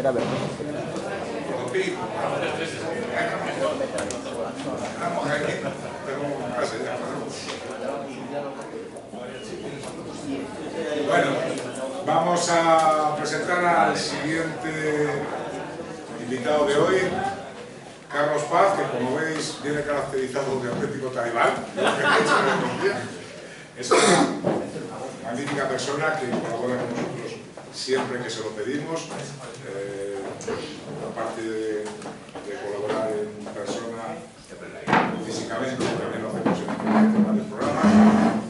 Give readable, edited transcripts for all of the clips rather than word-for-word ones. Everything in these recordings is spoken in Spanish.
Era verdad. Bueno, vamos a presentar al siguiente invitado de hoy, Carlos Paz, que como veis viene caracterizado de auténtico talibán. Es una magnífica persona que colabora con nosotros siempre que se lo pedimos. Aparte de colaborar en persona físicamente, también lo hacemos en varios programas.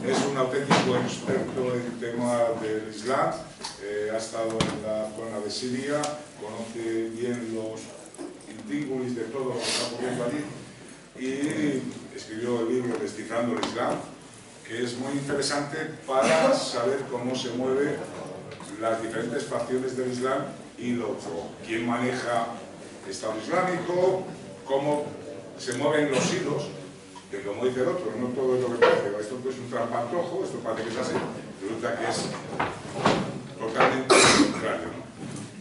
Es un auténtico experto en tema del Islam, ha estado en la zona de Siria, conoce bien los intríngulis de todo lo que está ocurriendo allí y escribió el libro Descifrando el Islam, que es muy interesante para saber cómo se mueven las diferentes facciones del Islam y quién maneja el Estado Islámico, cómo se mueven los hilos, que como dice el otro, no todo es lo que parece, esto es un trampantojo, esto parece que es así, resulta que es totalmente lo contrario, ¿no?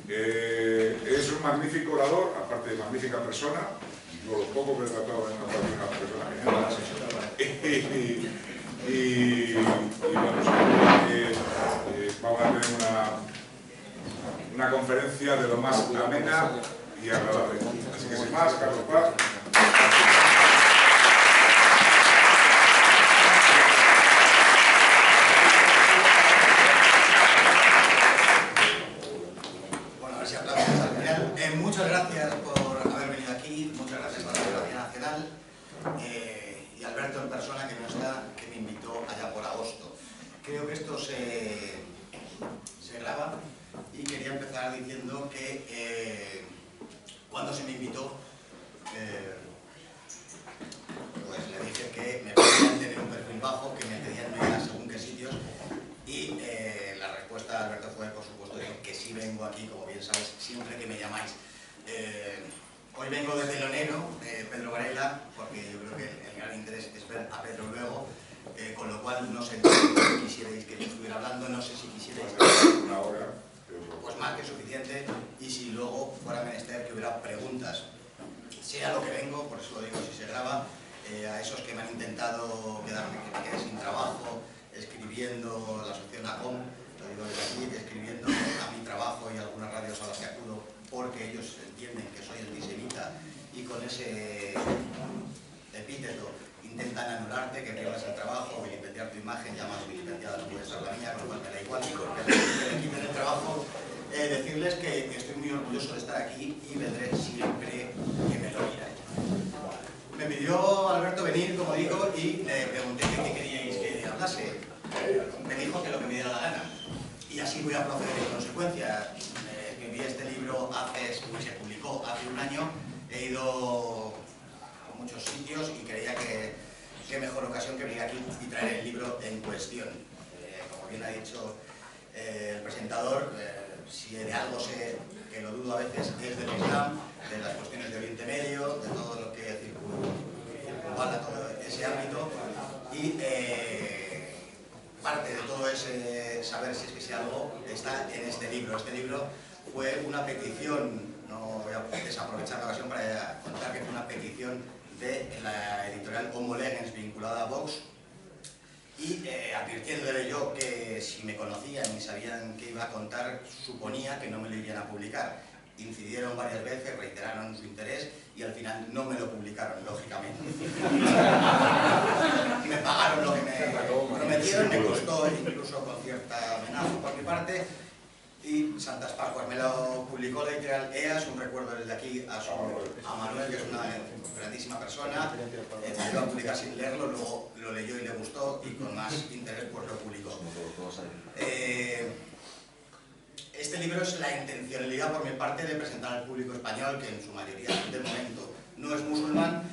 Es un magnífico orador, aparte de magnífica persona, yo lo poco que he tratado en una persona genial. Y bueno, seguro que vamos a tener una conferencia de lo más amena y agradable. Así que sin más, Carlos Paz. Bueno, a ver si aplausos al final. Muchas gracias por haber venido aquí, muchas gracias a la Federación Nacional y Alberto en persona, que no está, que me invitó allá por agosto. Creo que esto se graba y quería empezar diciendo que cuando se me invitó, pues le dije que me pedían tener un perfil bajo, que me pedían no ir a según qué sitios, y la respuesta de Alberto fue, por supuesto, que sí vengo aquí, como bien sabéis, siempre que me llamáis. Hoy vengo de telonero, Pedro Varela, porque yo creo que el gran interés es ver a Pedro luego, con lo cual no sé si quisierais que yo estuviera hablando, no sé si quisierais una hora, pues más que suficiente, y si luego fuera menester que hubiera preguntas, sea lo que vengo, por eso lo digo, si se graba, a esos que me han intentado que me quede sin trabajo, escribiendo la asociación ACOM, lo digo desde aquí, escribiendo a mi trabajo y a algunas radios a las que acudo, porque ellos entienden que soy antisemita y con ese epíteto intentan anularte, que pierdas el trabajo, vilipendiar tu imagen, ya más vilipendiada no puede ser la mía, con lo cual me da igual, que me quiten el trabajo. Decirles que estoy muy orgulloso de estar aquí y vendré siempre que me lo pidáis. Me pidió Alberto venir, como digo, y le pregunté qué queríais que hablase. Me dijo que lo que me diera la gana. Y así voy a proceder en consecuencia. Escribí este libro se publicó hace un año. He ido a muchos sitios y creía que qué mejor ocasión que venir aquí y traer el libro en cuestión. Como bien ha dicho el presentador, si de algo sé, que lo dudo a veces, es del Islam, de las cuestiones de Oriente Medio, de todo lo que circunvala todo ese ámbito, y parte de todo ese saber si es que sé algo está en este libro. Este libro fue una petición, no voy a desaprovechar la ocasión para contar que fue una petición de la editorial Homo Legens vinculada a Vox, y advirtiéndole yo que si me conocían y sabían qué iba a contar, suponía que no me lo irían a publicar. Incidieron varias veces, reiteraron su interés y al final no me lo publicaron, lógicamente. Me pagaron lo que me prometieron, me costó incluso con cierta amenaza por mi parte, y Santas Pascuas me lo publicó la editorial EAS. Un recuerdo desde aquí a Manuel, que es una grandísima persona. Me iba a publicar sin leerlo, luego lo leyó y le gustó, y con más interés pues lo publicó. Este libro es la intencionalidad por mi parte de presentar al público español, que en su mayoría de momento no es musulmán,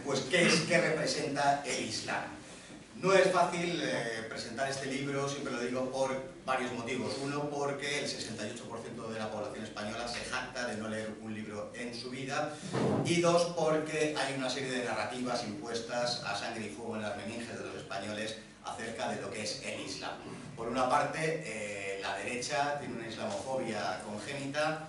pues qué representa el Islam. No es fácil presentar este libro, siempre lo digo, por varios motivos. Uno, porque el 68% de la población española se jacta de no leer un libro en su vida. Y dos, porque hay una serie de narrativas impuestas a sangre y fuego en las meninges de los españoles acerca de lo que es el Islam. Por una parte, la derecha tiene una islamofobia congénita,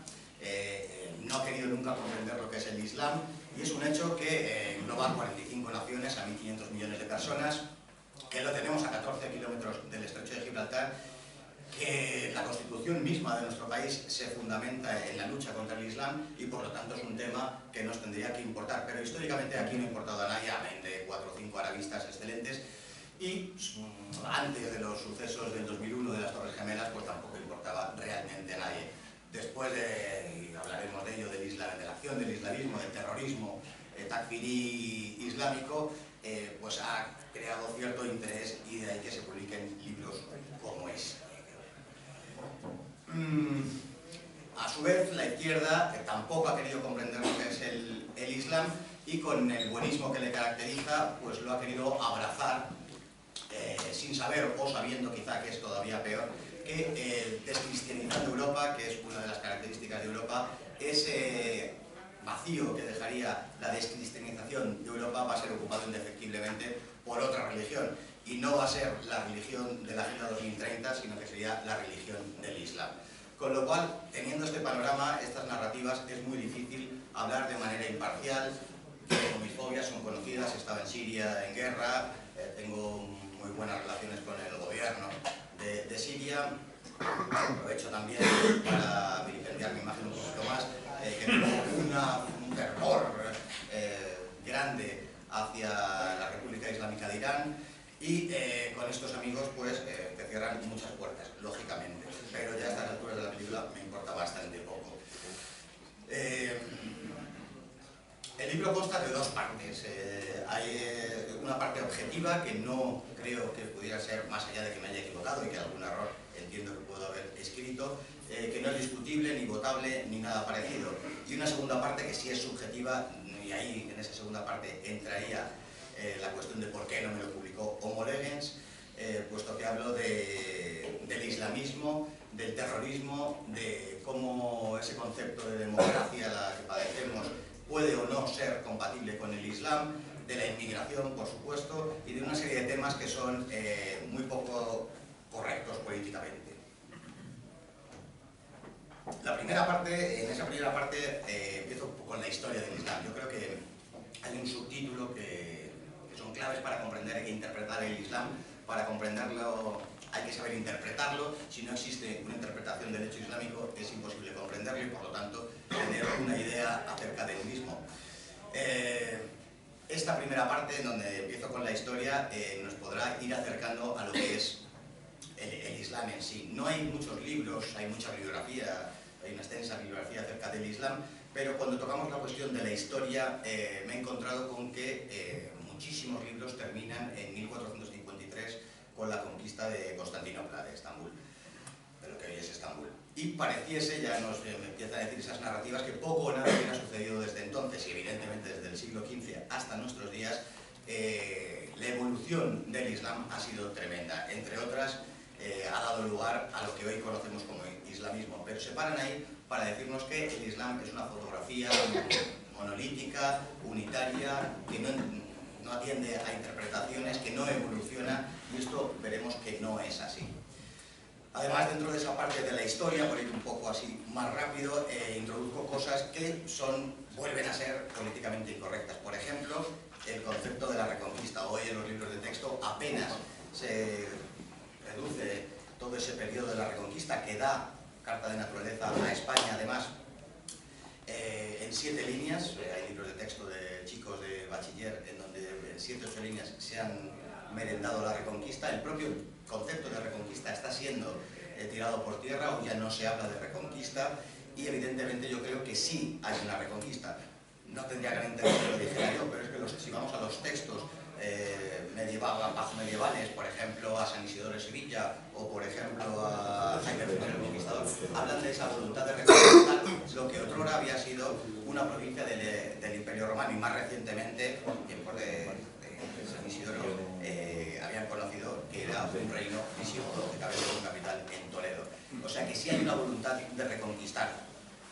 no ha querido nunca comprender lo que es el Islam, y es un hecho que engloba 45 naciones a 1.500 millones de personas, que lo tenemos a 14 kilómetros del estrecho de Gibraltar, que la constitución misma de nuestro país se fundamenta en la lucha contra el Islam y por lo tanto es un tema que nos tendría que importar. Pero históricamente aquí no ha importado a nadie, amén de 4 o 5 arabistas excelentes, y antes de los sucesos del 2001 de las Torres Gemelas pues tampoco importaba realmente a nadie. Después y hablaremos de ello, del Islam, de la acción del islamismo, del terrorismo takfirí islámico, pues ha creado cierto interés y de ahí que se publiquen libros como este. A su vez, la izquierda tampoco ha querido comprender lo que es el Islam y con el buenismo que le caracteriza, pues lo ha querido abrazar sin saber o sabiendo quizá que es todavía peor, que descristianizando Europa, que es una de las características de Europa, ese vacío que dejaría la descristianización de Europa va a ser ocupado indefectiblemente por otra religión. Y no va a ser la religión de la Agenda 2030, sino que sería la religión del Islam. Con lo cual, teniendo este panorama, estas narrativas, es muy difícil hablar de manera imparcial. Mis fobias son conocidas, he estado en Siria en guerra, tengo muy buenas relaciones con el gobierno de Siria. Aprovecho también para vilipendiar mi imagen un poquito más, que tengo un fervor grande hacia la República Islámica de Irán. Y con estos amigos pues te cierran muchas puertas, lógicamente, pero ya a estas alturas de la película me importa bastante poco. El libro consta de 2 partes. Hay una parte objetiva que no creo que pudiera ser, más allá de que me haya equivocado y que algún error entiendo que puedo haber escrito, que no es discutible, ni votable, ni nada parecido. Y una segunda parte que sí es subjetiva, y ahí en esa segunda parte entraría la cuestión de por qué no me lo publicó Homo Legens, puesto que hablo del islamismo, del terrorismo, de cómo ese concepto de democracia la que padecemos puede o no ser compatible con el Islam, de la inmigración, por supuesto, y de una serie de temas que son muy poco correctos políticamente. En esa primera parte empiezo con la historia del Islam. Yo creo que hay un subtítulo que son claves para comprender e interpretar el Islam. Para comprenderlo hay que saber interpretarlo. Si no existe una interpretación del hecho islámico es imposible comprenderlo y por lo tanto tener una idea acerca del mismo. Esta primera parte, en donde empiezo con la historia, nos podrá ir acercando a lo que es el Islam en sí. No hay muchos libros, hay mucha bibliografía, hay una extensa bibliografía acerca del Islam, pero cuando tocamos la cuestión de la historia me he encontrado con que muchísimos libros terminan en 1453 con la conquista de Constantinopla, de Estambul, de lo que hoy es Estambul. Y pareciese, ya nos empiezan a decir esas narrativas, que poco o nada hubiera sucedido desde entonces, y evidentemente desde el siglo XV hasta nuestros días, la evolución del Islam ha sido tremenda. Entre otras, ha dado lugar a lo que hoy conocemos como islamismo, pero se paran ahí para decirnos que el Islam es una fotografía monolítica, unitaria, que no atiende a interpretaciones, que no evoluciona, y esto veremos que no es así. Además, dentro de esa parte de la historia, por ir un poco así más rápido, introduzco cosas que vuelven a ser políticamente incorrectas. Por ejemplo, el concepto de la reconquista. Hoy en los libros de texto apenas se reduce todo ese periodo de la reconquista que da carta de naturaleza a España, además, en 7 líneas. Hay libros de texto de chicos de bachiller en donde en 7 o 8 líneas se han merendado la reconquista. El propio concepto de reconquista está siendo tirado por tierra, o ya no se habla de reconquista, y evidentemente yo creo que sí hay una reconquista. No tendría gran interés que lo dijera yo, pero es que si vamos a los textos medievales, por ejemplo a San Isidoro de Sevilla o por ejemplo a Jaime I el Conquistador, hablan de esa voluntad de reconquistar lo que otrora había sido una provincia del Imperio Romano, y más recientemente, en tiempos de San Isidoro, habían conocido que era un reino visigodo que cabía con capital en Toledo. O sea que sí hay una voluntad de reconquistar.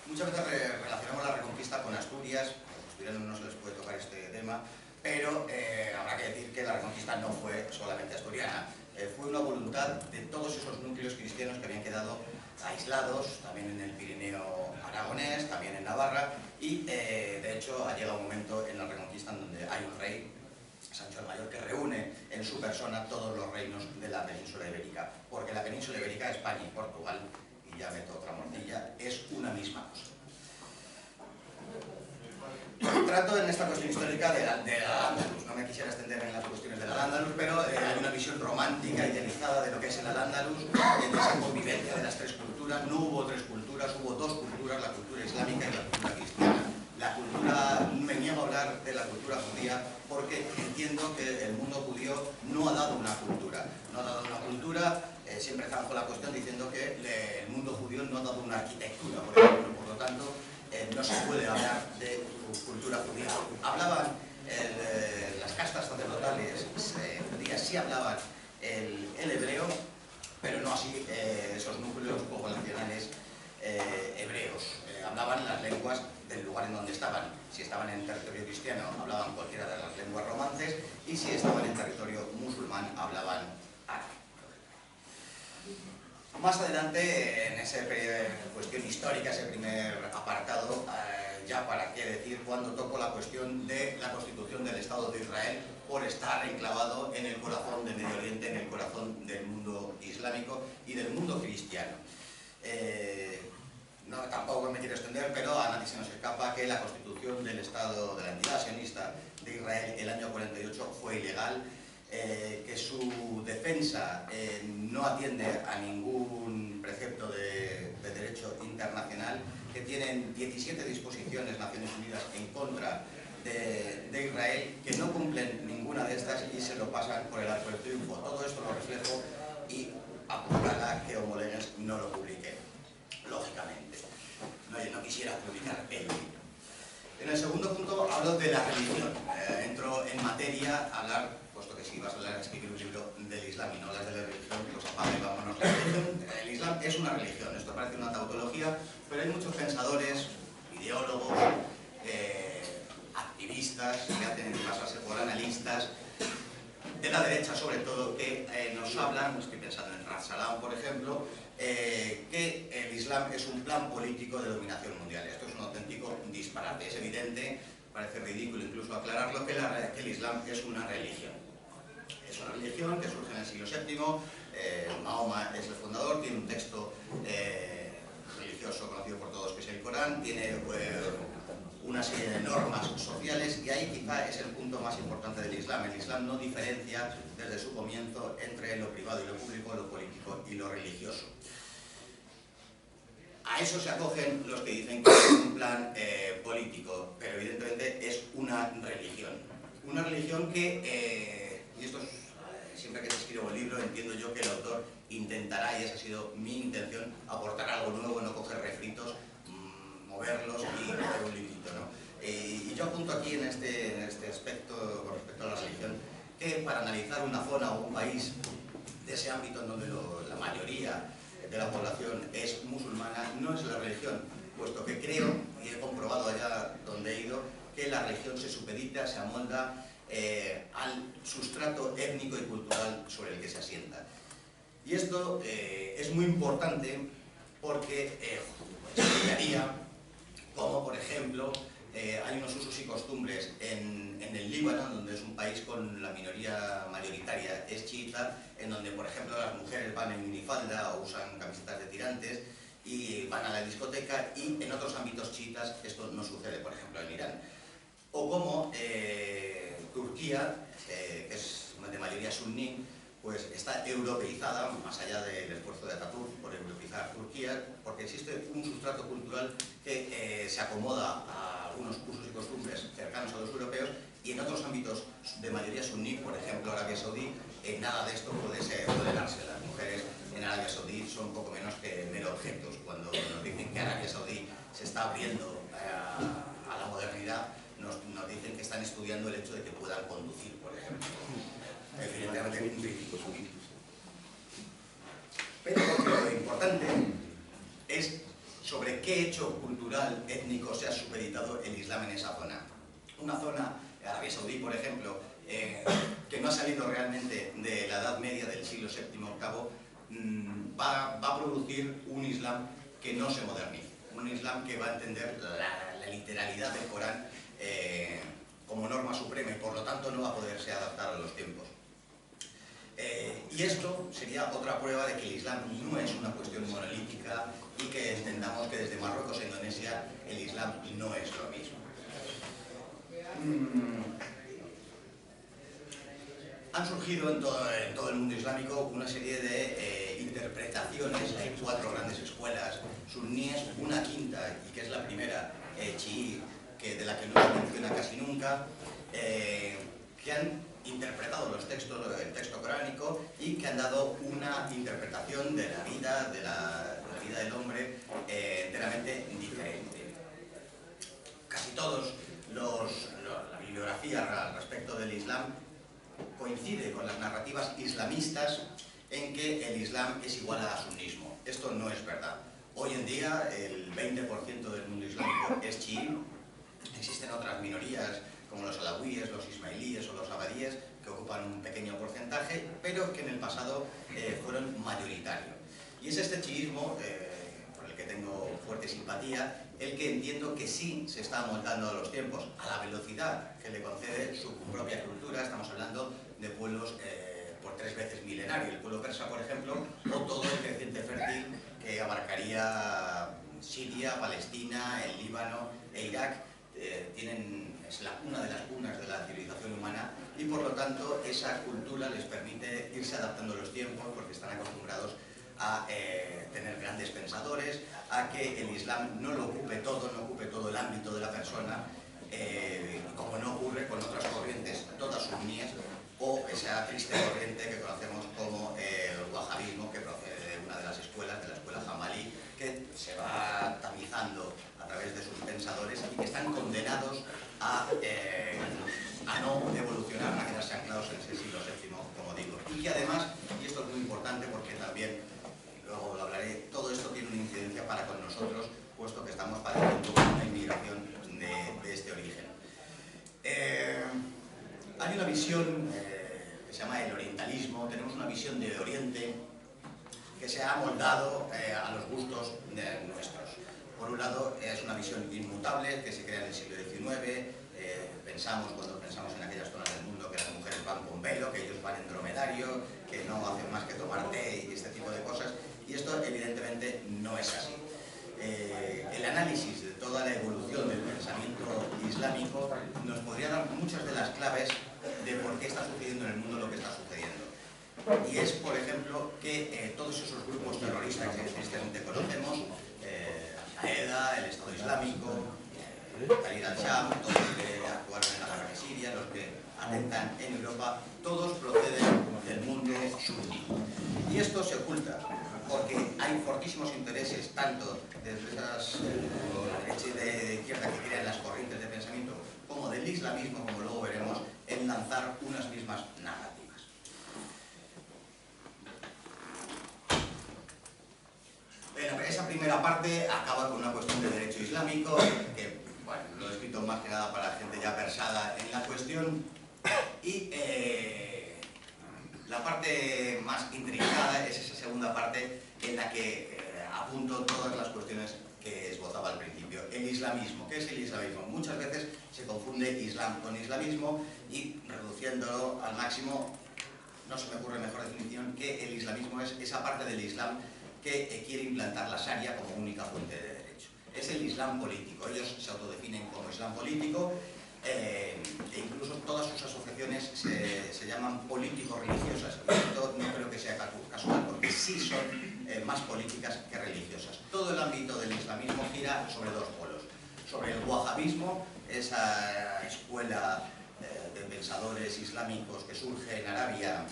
Muchas veces relacionamos la reconquista con Asturias. A los asturianos no se les puede tocar este tema, pero habrá que decir que la Reconquista no fue solamente asturiana, fue una voluntad de todos esos núcleos cristianos que habían quedado aislados, también en el Pirineo aragonés, también en Navarra, y de hecho ha llegado un momento en la Reconquista en donde hay un rey, Sancho el Mayor, que reúne en su persona todos los reinos de la península ibérica, porque la península ibérica, España y Portugal, y ya meto otra morcilla, es una misma cosa. Trato en esta cuestión histórica de Al-Ándalus, no me quisiera extender en las cuestiones del Al-Ándalus, pero hay una visión romántica, idealizada de lo que es el Al-Ándalus, de esa convivencia de las tres culturas. No hubo tres culturas, hubo dos culturas, la cultura islámica y la cultura cristiana. La cultura, me niego a hablar de la cultura judía porque entiendo que el mundo judío no ha dado una cultura. No ha dado una cultura, siempre zanjo la cuestión diciendo que el mundo judío no ha dado una arquitectura, por ejemplo, por lo tanto, no se puede hablar de cultura judía. Hablaban las castas sacerdotales judías, sí hablaban el hebreo, pero no así esos núcleos poblacionales hebreos. Hablaban las lenguas del lugar en donde estaban. Si estaban en territorio cristiano, hablaban cualquiera de las lenguas romances, y si estaban en territorio musulmán, hablaban árabe. Más adelante, en esa cuestión histórica, ese primer apartado, ya para qué decir, cuando toco la cuestión de la constitución del Estado de Israel, por estar enclavado en el corazón del Medio Oriente, en el corazón del mundo islámico y del mundo cristiano. No, tampoco me quiero extender, pero a nadie se nos escapa que la constitución del Estado de la entidad sionista de Israel el año 48 fue ilegal, que su defensa no atiende a ningún precepto de derecho internacional, que tienen 17 disposiciones Naciones Unidas en contra de Israel, que no cumplen ninguna de estas y se lo pasan por el arco del triunfo. Todo esto lo reflejo y apuntará que Homolegues no lo publique, lógicamente. No quisiera publicar el libro. En el segundo punto hablo de la religión. Entro en materia a hablar, puesto que si vas a hablar, escribir un libro del Islam y no hablas de la religión, pues apaga y vámonos. La religión, el Islam es una religión, esto parece una tautología, pero hay muchos pensadores, ideólogos, activistas, que hacen pasarse por analistas, de la derecha sobre todo, que nos hablan, estoy pensando en Ras Salam, por ejemplo, que el Islam es un plan político de dominación mundial. Esto es un auténtico disparate. Es evidente, parece ridículo incluso aclararlo, que el Islam es una religión. Es una religión que surge en el siglo VII, Mahoma es el fundador, tiene un texto religioso conocido por todos que es el Corán, tiene una serie de normas sociales, y ahí quizá es el punto más importante del Islam. El Islam no diferencia desde su comienzo entre lo privado y lo público, lo político y lo religioso. A eso se acogen los que dicen que es un plan político, pero evidentemente es una religión. Una religión que, y esto es, siempre que se escribo el libro, entiendo yo que el autor intentará, y esa ha sido mi intención, aportar algo nuevo, no coger refritos, moverlos y hacer un librito, ¿no? Y yo apunto aquí en este aspecto, con respecto a la religión, que para analizar una zona o un país de ese ámbito en donde la mayoría de la población es musulmana, no es la religión, puesto que creo, y he comprobado allá donde he ido, que la religión se supedita, se amolda al sustrato étnico y cultural sobre el que se asienta. Y esto es muy importante porque explicaría cómo, por ejemplo, hay unos usos y costumbres en el Líbano, donde es un país con la minoría mayoritaria es chiita, en donde, por ejemplo, las mujeres van en minifalda o usan camisetas de tirantes y van a la discoteca, y en otros ámbitos chiitas esto no sucede, por ejemplo, en Irán. O como Turquía, que es de mayoría suní, pues está europeizada, más allá del esfuerzo de Atatürk por europeizar Turquía, porque existe un sustrato cultural que se acomoda a algunos usos y costumbres cercanos a los europeos, y en otros ámbitos de mayoría suní, por ejemplo Arabia Saudí, nada de esto puede darse. Las mujeres en Arabia Saudí son poco menos que mero objetos. Cuando nos dicen que Arabia Saudí se está abriendo a la modernidad, nos dicen que están estudiando el hecho de que puedan conducir, por ejemplo. Evidentemente un crítico. Pero lo importante es sobre qué hecho cultural, étnico se ha supeditado el Islam en esa zona. Una zona Arabia Saudí, por ejemplo, que no ha salido realmente de la Edad Media del siglo VII-VIII, va a producir un Islam que no se modernice, un Islam que va a entender la literalidad del Corán como norma suprema y por lo tanto no va a poderse adaptar a los tiempos. Y esto sería otra prueba de que el Islam no es una cuestión monolítica y que entendamos que desde Marruecos a Indonesia el Islam no es lo mismo. Han surgido en todo el mundo islámico una serie de interpretaciones. Hay 4 grandes escuelas suníes, una quinta, y que es la primera, chií, de la que no se menciona casi nunca, que han interpretado el texto coránico y que han dado una interpretación de la vida del hombre enteramente diferente. Casi todos la bibliografía al respecto del Islam coincide con las narrativas islamistas en que el Islam es igual al sunismo. Esto no es verdad. Hoy en día el 20% del mundo islámico es chií. Existen otras minorías como los alawíes, los ismailíes o los abadíes que ocupan un pequeño porcentaje, pero que en el pasado fueron mayoritarios. Y es este chiismo, por el que tengo fuerte simpatía, el que entiendo que sí se está amoldando a los tiempos, a la velocidad que le concede su propia cultura. Estamos hablando de pueblos por 3 veces milenarios, el pueblo persa, por ejemplo, o todo el creciente fértil que abarcaría Siria, Palestina, el Líbano e Irak. Es una de las cunas de la civilización humana y por lo tanto esa cultura les permite irse adaptando a los tiempos porque están acostumbrados a tener grandes pensadores, a que el Islam no lo ocupe todo el ámbito de la persona, como no ocurre con otras corrientes, todas suníes, o esa triste corriente que conocemos como el wahabismo, que procede de una de las escuelas, de la escuela jamalí, que se va tamizando a través de sus pensadores y que están condenados a no evolucionar, a quedarse anclados en ese siglo VII, como digo. Y que además, y esto es muy importante porque también, luego lo hablaré, todo esto tiene una incidencia para con nosotros, puesto que estamos padeciendo una inmigración de este origen. Hay una visión que se llama el orientalismo. Tenemos una visión de Oriente que se ha amoldado a los gustos nuestros. Por un lado, es una visión inmutable que se crea en el siglo XIX. Cuando pensamos en aquellas zonas del mundo que las mujeres van con velo, que ellos van en dromedario, que no hacen más que tomar té y este tipo de cosas. Y esto evidentemente no es así. El análisis de toda la evolución del pensamiento islámico nos podría dar muchas de las claves de por qué está sucediendo en el mundo lo que está sucediendo. Y es, por ejemplo, que todos esos grupos terroristas que tristemente conocemos, Al-Qaeda, el Estado Islámico, Tahrir al-Sham, todos los que actuaron en la guerra de Siria, los que atentan en Europa, todos proceden del mundo suní. Y esto se oculta porque hay fortísimos intereses, tanto desde esas derechas de izquierda que crean las corrientes de pensamiento, como del islamismo, como luego veremos, en lanzar unas mismas narrativas. Esa primera parte acaba con una cuestión de derecho islámico, que bueno, lo he escrito más que nada para gente ya versada en la cuestión, y la parte más intrincada es esa segunda parte en la que apunto todas las cuestiones que esbozaba al principio. El islamismo. ¿Qué es el islamismo? Muchas veces se confunde islam con islamismo y, reduciéndolo al máximo, no se me ocurre mejor definición que el islamismo es esa parte del islam que quiere implantar la sharia como única fuente de derecho. Es el islam político. Ellos se autodefinen como islam político e incluso todas sus asociaciones se llaman político-religiosas. Esto no creo que sea casual porque sí son más políticas que religiosas. Todo el ámbito del islamismo gira sobre 2 polos. Sobre el wahabismo, esa escuela de pensadores islámicos que surge en Arabia,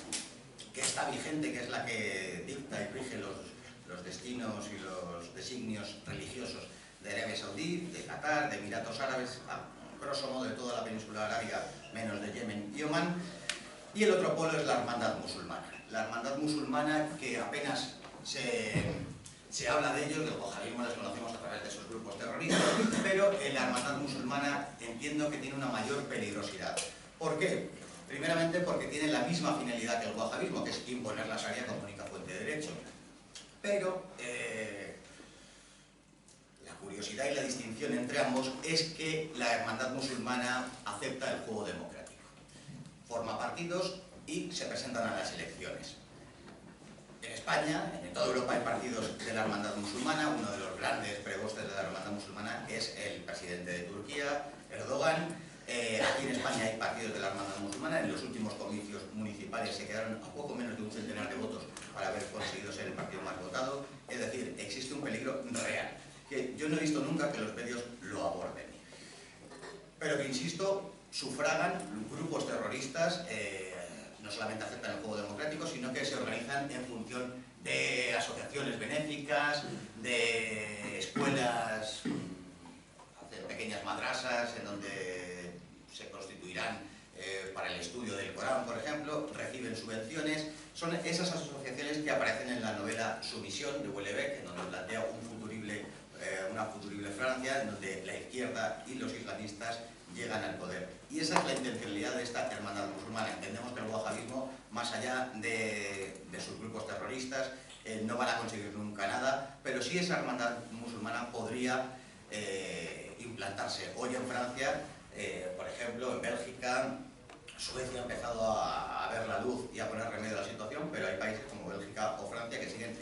que está vigente, que es la que dicta y rige los destinos y los designios religiosos de Arabia Saudí, de Qatar, de Emiratos Árabes, a grosso modo de toda la península arábiga, menos de Yemen y Omán. Y el otro polo es la hermandad musulmana. La hermandad musulmana que apenas se Se habla de ellos, del wahabismo les conocemos a través de esos grupos terroristas, pero en la hermandad musulmana entiendo que tiene una mayor peligrosidad. ¿Por qué? Primeramente porque tiene la misma finalidad que el wahabismo, que es imponer la sharia como única fuente de derecho. Pero la curiosidad y la distinción entre ambos es que la hermandad musulmana acepta el juego democrático. Forma partidos y se presentan a las elecciones. En España, en toda Europa hay partidos de la hermandad musulmana. Uno de los grandes prebostes de la hermandad musulmana es el presidente de Turquía, Erdogan. Aquí en España hay partidos de la hermandad musulmana. En los últimos comicios municipales se quedaron a poco menos de un centenar de votos para haber conseguido ser el partido más votado. Es decir, existe un peligro real, que yo no he visto nunca que los medios lo aborden. Pero que, insisto, sufragan grupos terroristas. No solamente aceptan el juego democrático, sino que se organizan en función de asociaciones benéficas, de escuelas, de pequeñas madrasas en donde se constituirán para el estudio del Corán, por ejemplo, reciben subvenciones. Son esas asociaciones que aparecen en la novela Sumisión de Houellebecq, en donde plantea una futurible Francia, en donde la izquierda y los islamistas llegan al poder. Y esa es la intencionalidad de esta hermandad musulmana. Entendemos que el wahabismo, más allá de sus grupos terroristas, no van a conseguir nunca nada, pero sí esa hermandad musulmana podría implantarse hoy en Francia, por ejemplo, en Bélgica. Suecia ha empezado a ver la luz y a poner remedio a la situación, pero hay países como Bélgica o Francia que siguen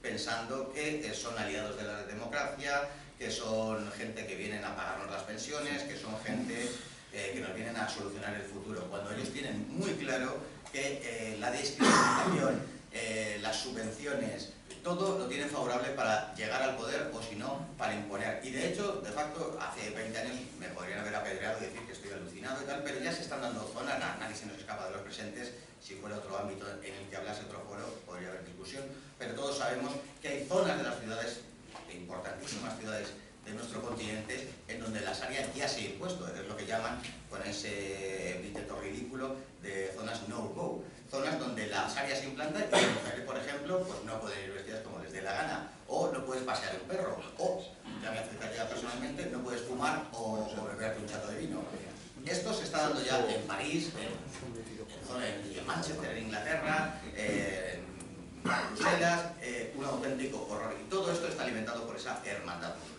pensando que son aliados de la democracia, que son gente que vienen a pagarnos las pensiones, que son gente que nos vienen a solucionar el futuro, cuando ellos tienen muy claro que la discriminación, las subvenciones, todo lo tienen favorable para llegar al poder o, si no, para imponer. Y de hecho, de facto, hace 20 años me podrían haber apedreado y decir que estoy alucinado y tal, pero ya se están dando zonas, nadie se nos escapa de los presentes. Si fuera otro ámbito en el que hablase otro foro, podría haber discusión, pero todos sabemos que hay zonas de las ciudades, importantísimas ciudades de nuestro continente, en donde la sharia ya se ha impuesto, es lo que llaman, con ese epíteto ridículo, de zonas no-go, zonas donde la sharia se implanta y las mujeres, por ejemplo, pues no pueden ir vestidas como les dé la gana, o no puedes pasear un perro, o, ya me afectaría personalmente, no puedes fumar o beberte un chato de vino. Esto se está dando ya en París, en Manchester, en Inglaterra, en Bruselas, un auténtico horror. Y todo esto está alimentado por esa hermandad musulmana.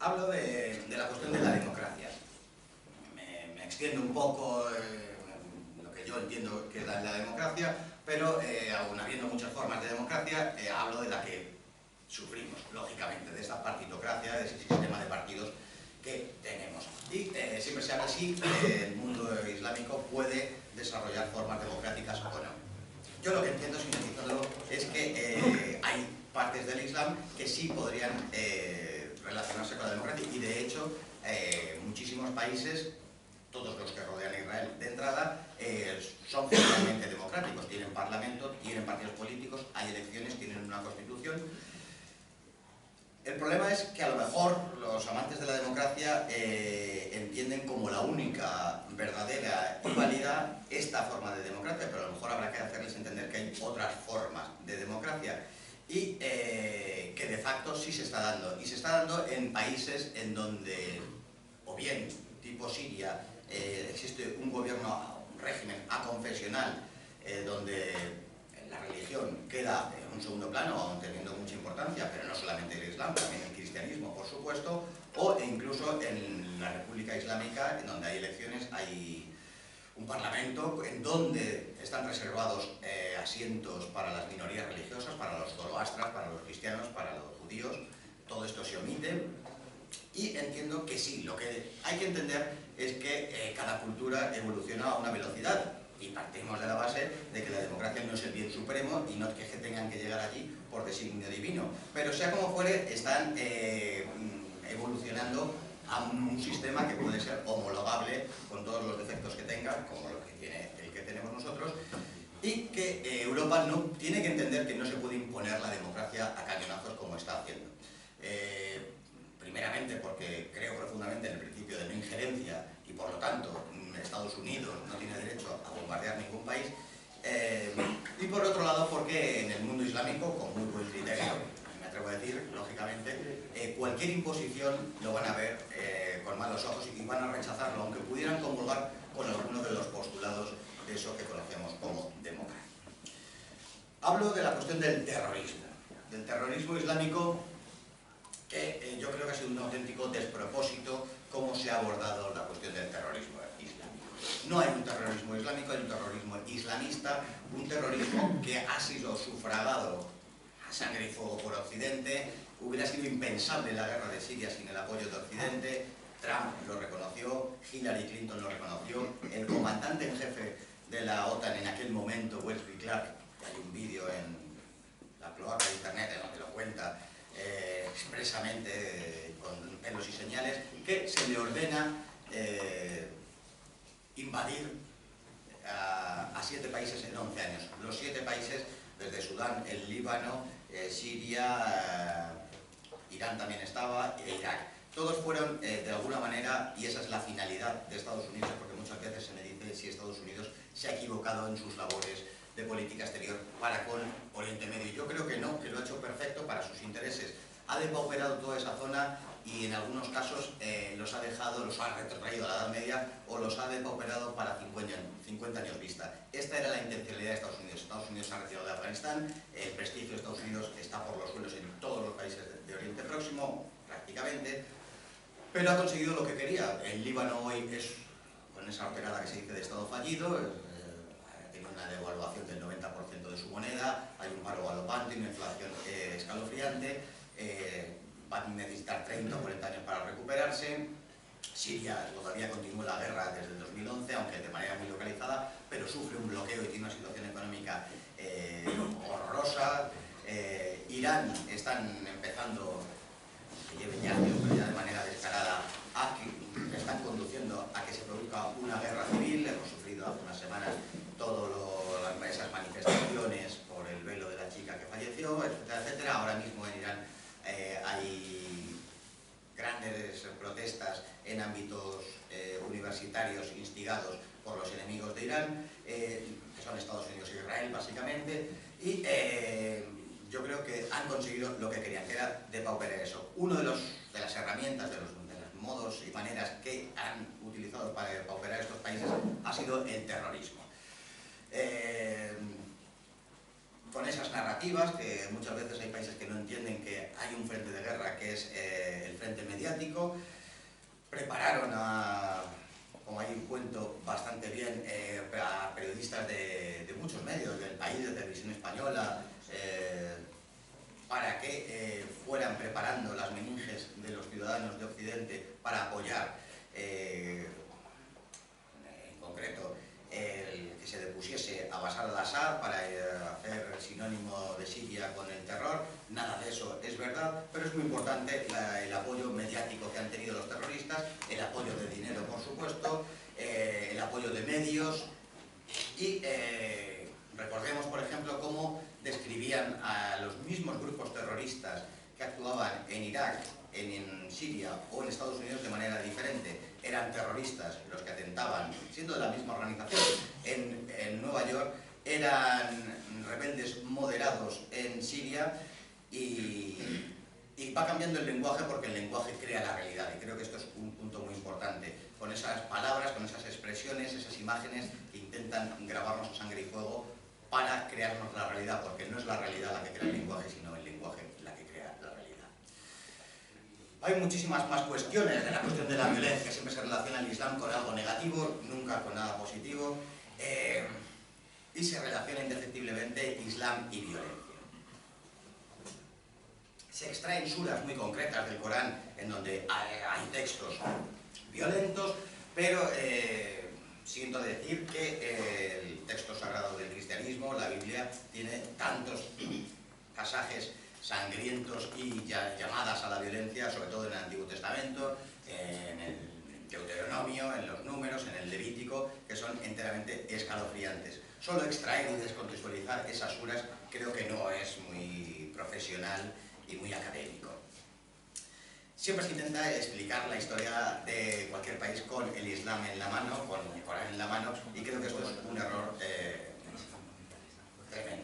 Hablo de la cuestión de la democracia. Me extiendo un poco lo que yo entiendo que es la democracia, pero aún habiendo muchas formas de democracia, hablo de la que sufrimos, lógicamente, de esa partidocracia, de ese sistema de partidos que tenemos. Y siempre se habla así, el mundo islámico puede desarrollar formas democráticas o no. Yo lo que entiendo, sintetizándolo, es que hay partes del Islam que sí podrían relacionarse con la democracia, y de hecho muchísimos países, todos los que rodean a Israel de entrada, son formalmente democráticos, tienen parlamento, tienen partidos políticos, hay elecciones, tienen una constitución. El problema es que a lo mejor los amantes de la democracia entienden como la única verdadera y válida esta forma de democracia, pero a lo mejor habrá que hacerles entender que hay otras formas de democracia y que de facto sí se está dando. Y se está dando en países en donde, o bien tipo Siria, existe un gobierno, un régimen aconfesional, donde la religión queda en un segundo plano, aún teniendo mucha importancia, pero no solamente el Islam, también el cristianismo, por supuesto, o incluso en la República Islámica, en donde hay elecciones, hay un parlamento en donde están reservados asientos para las minorías religiosas, para los zoroastras, para los cristianos, para los judíos. Todo esto se omite y entiendo que sí, lo que hay que entender es que cada cultura evoluciona a una velocidad. Y partimos de la base de que la democracia no es el bien supremo y no es que tengan que llegar allí por designio divino. Pero sea como fuere, están evolucionando a un sistema que puede ser homologable con todos los defectos que tenga, como el que tenemos nosotros, y que Europa no tiene que entender que no se puede imponer la democracia a cañonazos como está haciendo. Primeramente porque creo profundamente en el principio de no injerencia y por lo tanto Estados Unidos no tiene derecho a bombardear ningún país, Y por otro lado, porque en el mundo islámico, con muy buen criterio, me atrevo a decir, lógicamente, cualquier imposición lo van a ver con malos ojos y van a rechazarlo, aunque pudieran comulgar con algunos de los postulados de eso que conocemos como democracia. Hablo de la cuestión del terrorismo islámico, que yo creo que ha sido un auténtico despropósito cómo se ha abordado la cuestión del terrorismo islámico. No hay un terrorismo islámico, hay un terrorismo islamista, un terrorismo que ha sido sufragado a sangre y fuego por Occidente. Hubiera sido impensable la guerra de Siria sin el apoyo de Occidente. Trump lo reconoció, Hillary Clinton lo reconoció, el comandante en jefe de la OTAN en aquel momento, Wesley Clark, hay un vídeo en la cloaca de internet en donde lo cuenta expresamente con pelos y señales, que se le ordena invadir a 7 países en 11 años. Los 7 países, desde Sudán, el Líbano, Siria, Irán también estaba, e Irak. Todos fueron, de alguna manera, y esa es la finalidad de Estados Unidos, porque muchas veces se me dice si Estados Unidos se ha equivocado en sus labores de política exterior para con Oriente Medio. Yo creo que no, que lo ha hecho perfecto para sus intereses. Ha depauperado toda esa zona y en algunos casos los ha dejado, los ha retrotraído a la Edad Media o los ha depauperado para 50 años vista. Esta era la intencionalidad de Estados Unidos. Estados Unidos se ha retirado de Afganistán, el prestigio de Estados Unidos está por los suelos en todos los países de Oriente Próximo, prácticamente, pero ha conseguido lo que quería. El Líbano hoy es, con esa horterada que se dice de Estado fallido, tiene una devaluación del 90% de su moneda, hay un paro galopante, una inflación escalofriante, va a necesitar 30 o 40 años para recuperarse. Siria todavía continúa la guerra desde el 2011, aunque de manera muy localizada, pero sufre un bloqueo y tiene una situación económica horrorosa. Irán están empezando, que lleven ya tiempo, pero ya de manera descarada, que están conduciendo a que se produzca una guerra civil. Hemos sufrido hace unas semanas todas esas manifestaciones por el velo de la chica que falleció, etcétera, etcétera. Ahora mismo en Irán hay grandes protestas en ámbitos universitarios instigados por los enemigos de Irán, que son Estados Unidos y Israel básicamente, y yo creo que han conseguido lo que querían, que era depauperar eso. Uno de las herramientas, de los modos y maneras que han utilizado para depauperar estos países ha sido el terrorismo. Con esas narrativas, que muchas veces hay países que no entienden que hay un frente de guerra que es el frente mediático, prepararon como ahí cuento bastante bien, a periodistas de muchos medios, del País, de Televisión Española, para que fueran preparando las meninges de los ciudadanos de Occidente para apoyar, en concreto, el que se depusiese a Bashar al-Assad para hacer sinónimo de Siria con el terror. Nada de eso es verdad, pero es muy importante el apoyo mediático que han tenido los terroristas, el apoyo de dinero, por supuesto, el apoyo de medios y recordemos, por ejemplo, cómo describían a los mismos grupos terroristas que actuaban en Irak, en Siria o en Estados Unidos de manera diferente. Eran terroristas los que atentaban, siendo de la misma organización, en Nueva York, eran rebeldes moderados en Siria y va cambiando el lenguaje porque el lenguaje crea la realidad y creo que esto es un punto muy importante. Con esas palabras, con esas expresiones, esas imágenes que intentan grabarnos a sangre y fuego para crearnos la realidad, porque no es la realidad la que crea el lenguaje, sino el lenguaje la que crea la realidad. Hay muchísimas más cuestiones de la cuestión de la violencia, siempre se relaciona el Islam con algo negativo, nunca con nada positivo, y se relaciona indefectiblemente Islam y violencia. Se extraen suras muy concretas del Corán en donde hay textos violentos, pero siento decir que el texto sagrado del cristianismo, la Biblia, tiene tantos pasajes sangrientos y llamadas a la violencia, sobre todo en el Antiguo Testamento, en el Deuteronomio, en los Números, en el Levítico, que son enteramente escalofriantes. Solo extraer y descontextualizar esas suras creo que no es muy profesional y muy académico. Siempre se intenta explicar la historia de cualquier país con el Islam en la mano, con el Corán en la mano, y creo que esto es un error tremendo.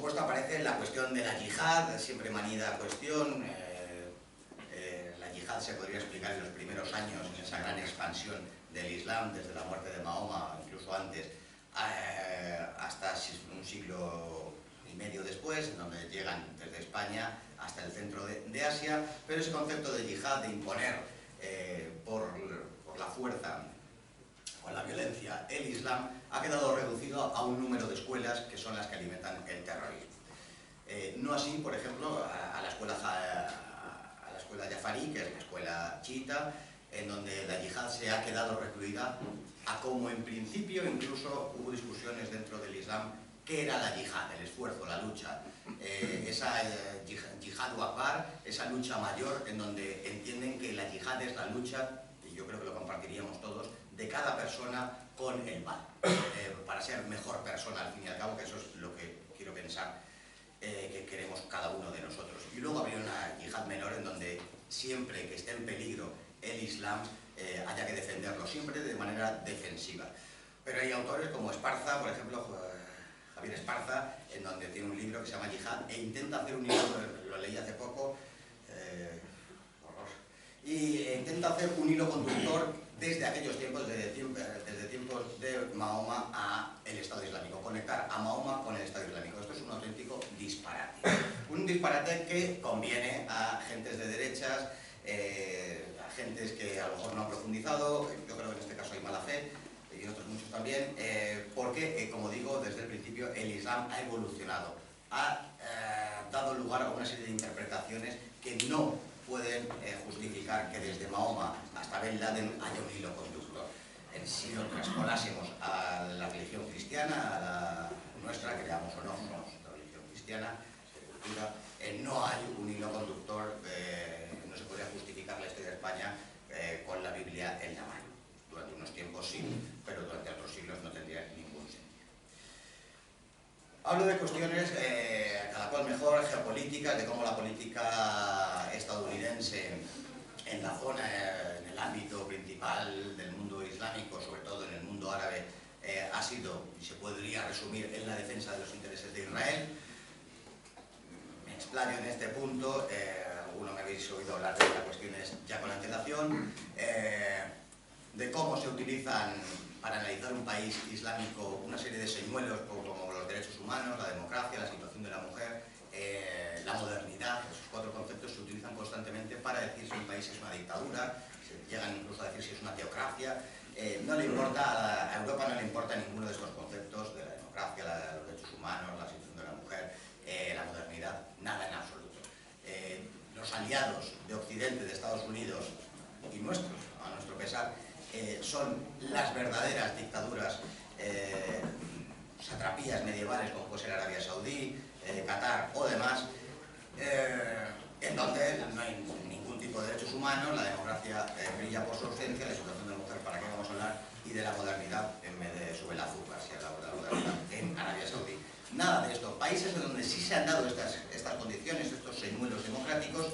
supuesto aparece la cuestión de la yihad, siempre manida cuestión. La yihad se podría explicar en los primeros años, en esa gran expansión del Islam, desde la muerte de Mahoma, incluso antes, hasta un siglo y medio después, en donde llegan desde España hasta el centro de Asia, pero ese concepto de yihad, de imponer por la fuerza, con la violencia, el Islam, ha quedado reducido a un número de escuelas que son las que alimentan el terrorismo. No así, por ejemplo, a la escuela Jafarí, que es la escuela chiita, en donde la yihad se ha quedado recluida a como en principio incluso hubo discusiones dentro del Islam qué era la yihad, el esfuerzo, la lucha, esa yihad akbar, esa lucha mayor en donde entienden que la yihad es la lucha, y yo creo que lo compartiríamos todos, de cada persona con el mal, para ser mejor persona al fin y al cabo, que eso es lo que quiero pensar que queremos cada uno de nosotros. Y luego habría una yihad menor en donde siempre que esté en peligro el Islam haya que defenderlo, siempre de manera defensiva. Pero hay autores como Esparza, por ejemplo, Javier Esparza, en donde tiene un libro que se llama Yihad, e intenta hacer un hilo, lo leí hace poco, intenta hacer un hilo conductor desde aquellos tiempos, desde tiempos de Mahoma a el Estado Islámico, conectar a Mahoma con el Estado Islámico. Esto es un auténtico disparate. Un disparate que conviene a gentes de derechas, a gentes que a lo mejor no han profundizado, yo creo que en este caso hay mala fe, y en otros muchos también, porque, como digo, desde el principio el Islam ha evolucionado, ha dado lugar a una serie de interpretaciones que no pueden justificar que desde Mahoma hasta Ben Laden haya un hilo conductor. Si lo traspolásemos a la religión cristiana, a la nuestra, creamos o no, somos de religión cristiana, de cultura, no hay un hilo conductor, no se podría justificar la historia de España con la Biblia en la mano. Durante unos tiempos sí, pero durante otros siglos no tendría ningún sentido. Hablo de cuestiones, cada cual mejor, geopolíticas, de cómo la política estadounidense en la zona, en el ámbito principal del mundo islámico, sobre todo en el mundo árabe, ha sido, y se podría resumir, en la defensa de los intereses de Israel. Me explayo en este punto, alguno me habéis oído hablar de estas cuestiones ya con antelación, de cómo se utilizan para analizar un país islámico una serie de señuelos como los derechos humanos, la democracia, la situación de la mujer, la modernidad. Esos cuatro conceptos se utilizan constantemente para decir si un país es una dictadura, se llegan incluso a decir si es una teocracia. No le importa, a Europa no le importa ninguno de estos conceptos de la democracia, los derechos humanos, la situación de la mujer, la modernidad, nada en absoluto. Los aliados de Occidente, de Estados Unidos y nuestros, a nuestro pesar, son las verdaderas dictaduras, satrapías medievales como puede ser Arabia Saudí, Qatar o demás, en donde no hay ningún tipo de derechos humanos, la democracia brilla por su ausencia, la situación de la mujer, para qué vamos a hablar, y de la modernidad en vez de sube el azúcar, si hablamos de la modernidad en Arabia Saudí. Nada de esto. Países en donde sí se han dado estas condiciones, estos señuelos democráticos,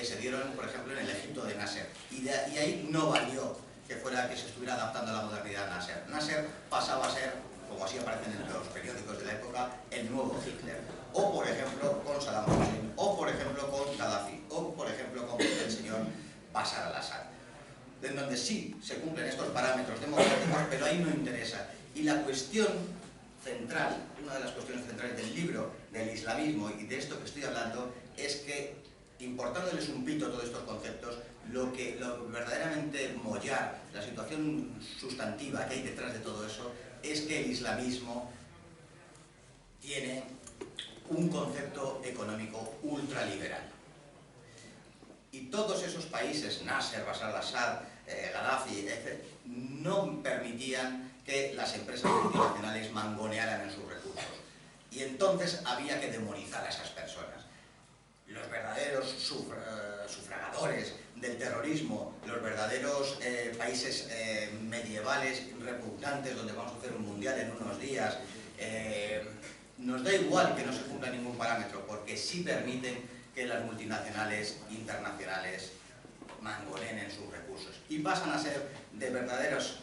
se dieron, por ejemplo, en el Egipto de Nasser, y ahí no valió que se estuviera adaptando a la modernidad a Nasser. Nasser pasaba a ser, como así aparecen en los periódicos de la época, el nuevo Hitler. O, por ejemplo, con Saddam Hussein, o, por ejemplo, con Gaddafi, o, por ejemplo, con el señor Bashar al-Assad. En donde sí se cumplen estos parámetros democráticos, pero ahí no interesa. Y la cuestión central, una de las cuestiones centrales del libro, del islamismo y de esto que estoy hablando, es que, importándoles un pito todos estos conceptos, lo verdaderamente mollar, la situación sustantiva que hay detrás de todo eso, es que el islamismo tiene un concepto económico ultraliberal. Y todos esos países, Nasser, Bashar al-Assad, Gaddafi, etc., no permitían que las empresas multinacionales mangonearan en sus recursos. Y entonces había que demonizar a esas personas. Los verdaderos sufragadores del terrorismo, los verdaderos países medievales repugnantes donde vamos a hacer un mundial en unos días, nos da igual que no se cumpla ningún parámetro, porque sí permiten que las multinacionales internacionales mangoneen en sus recursos y pasan a ser de verdaderos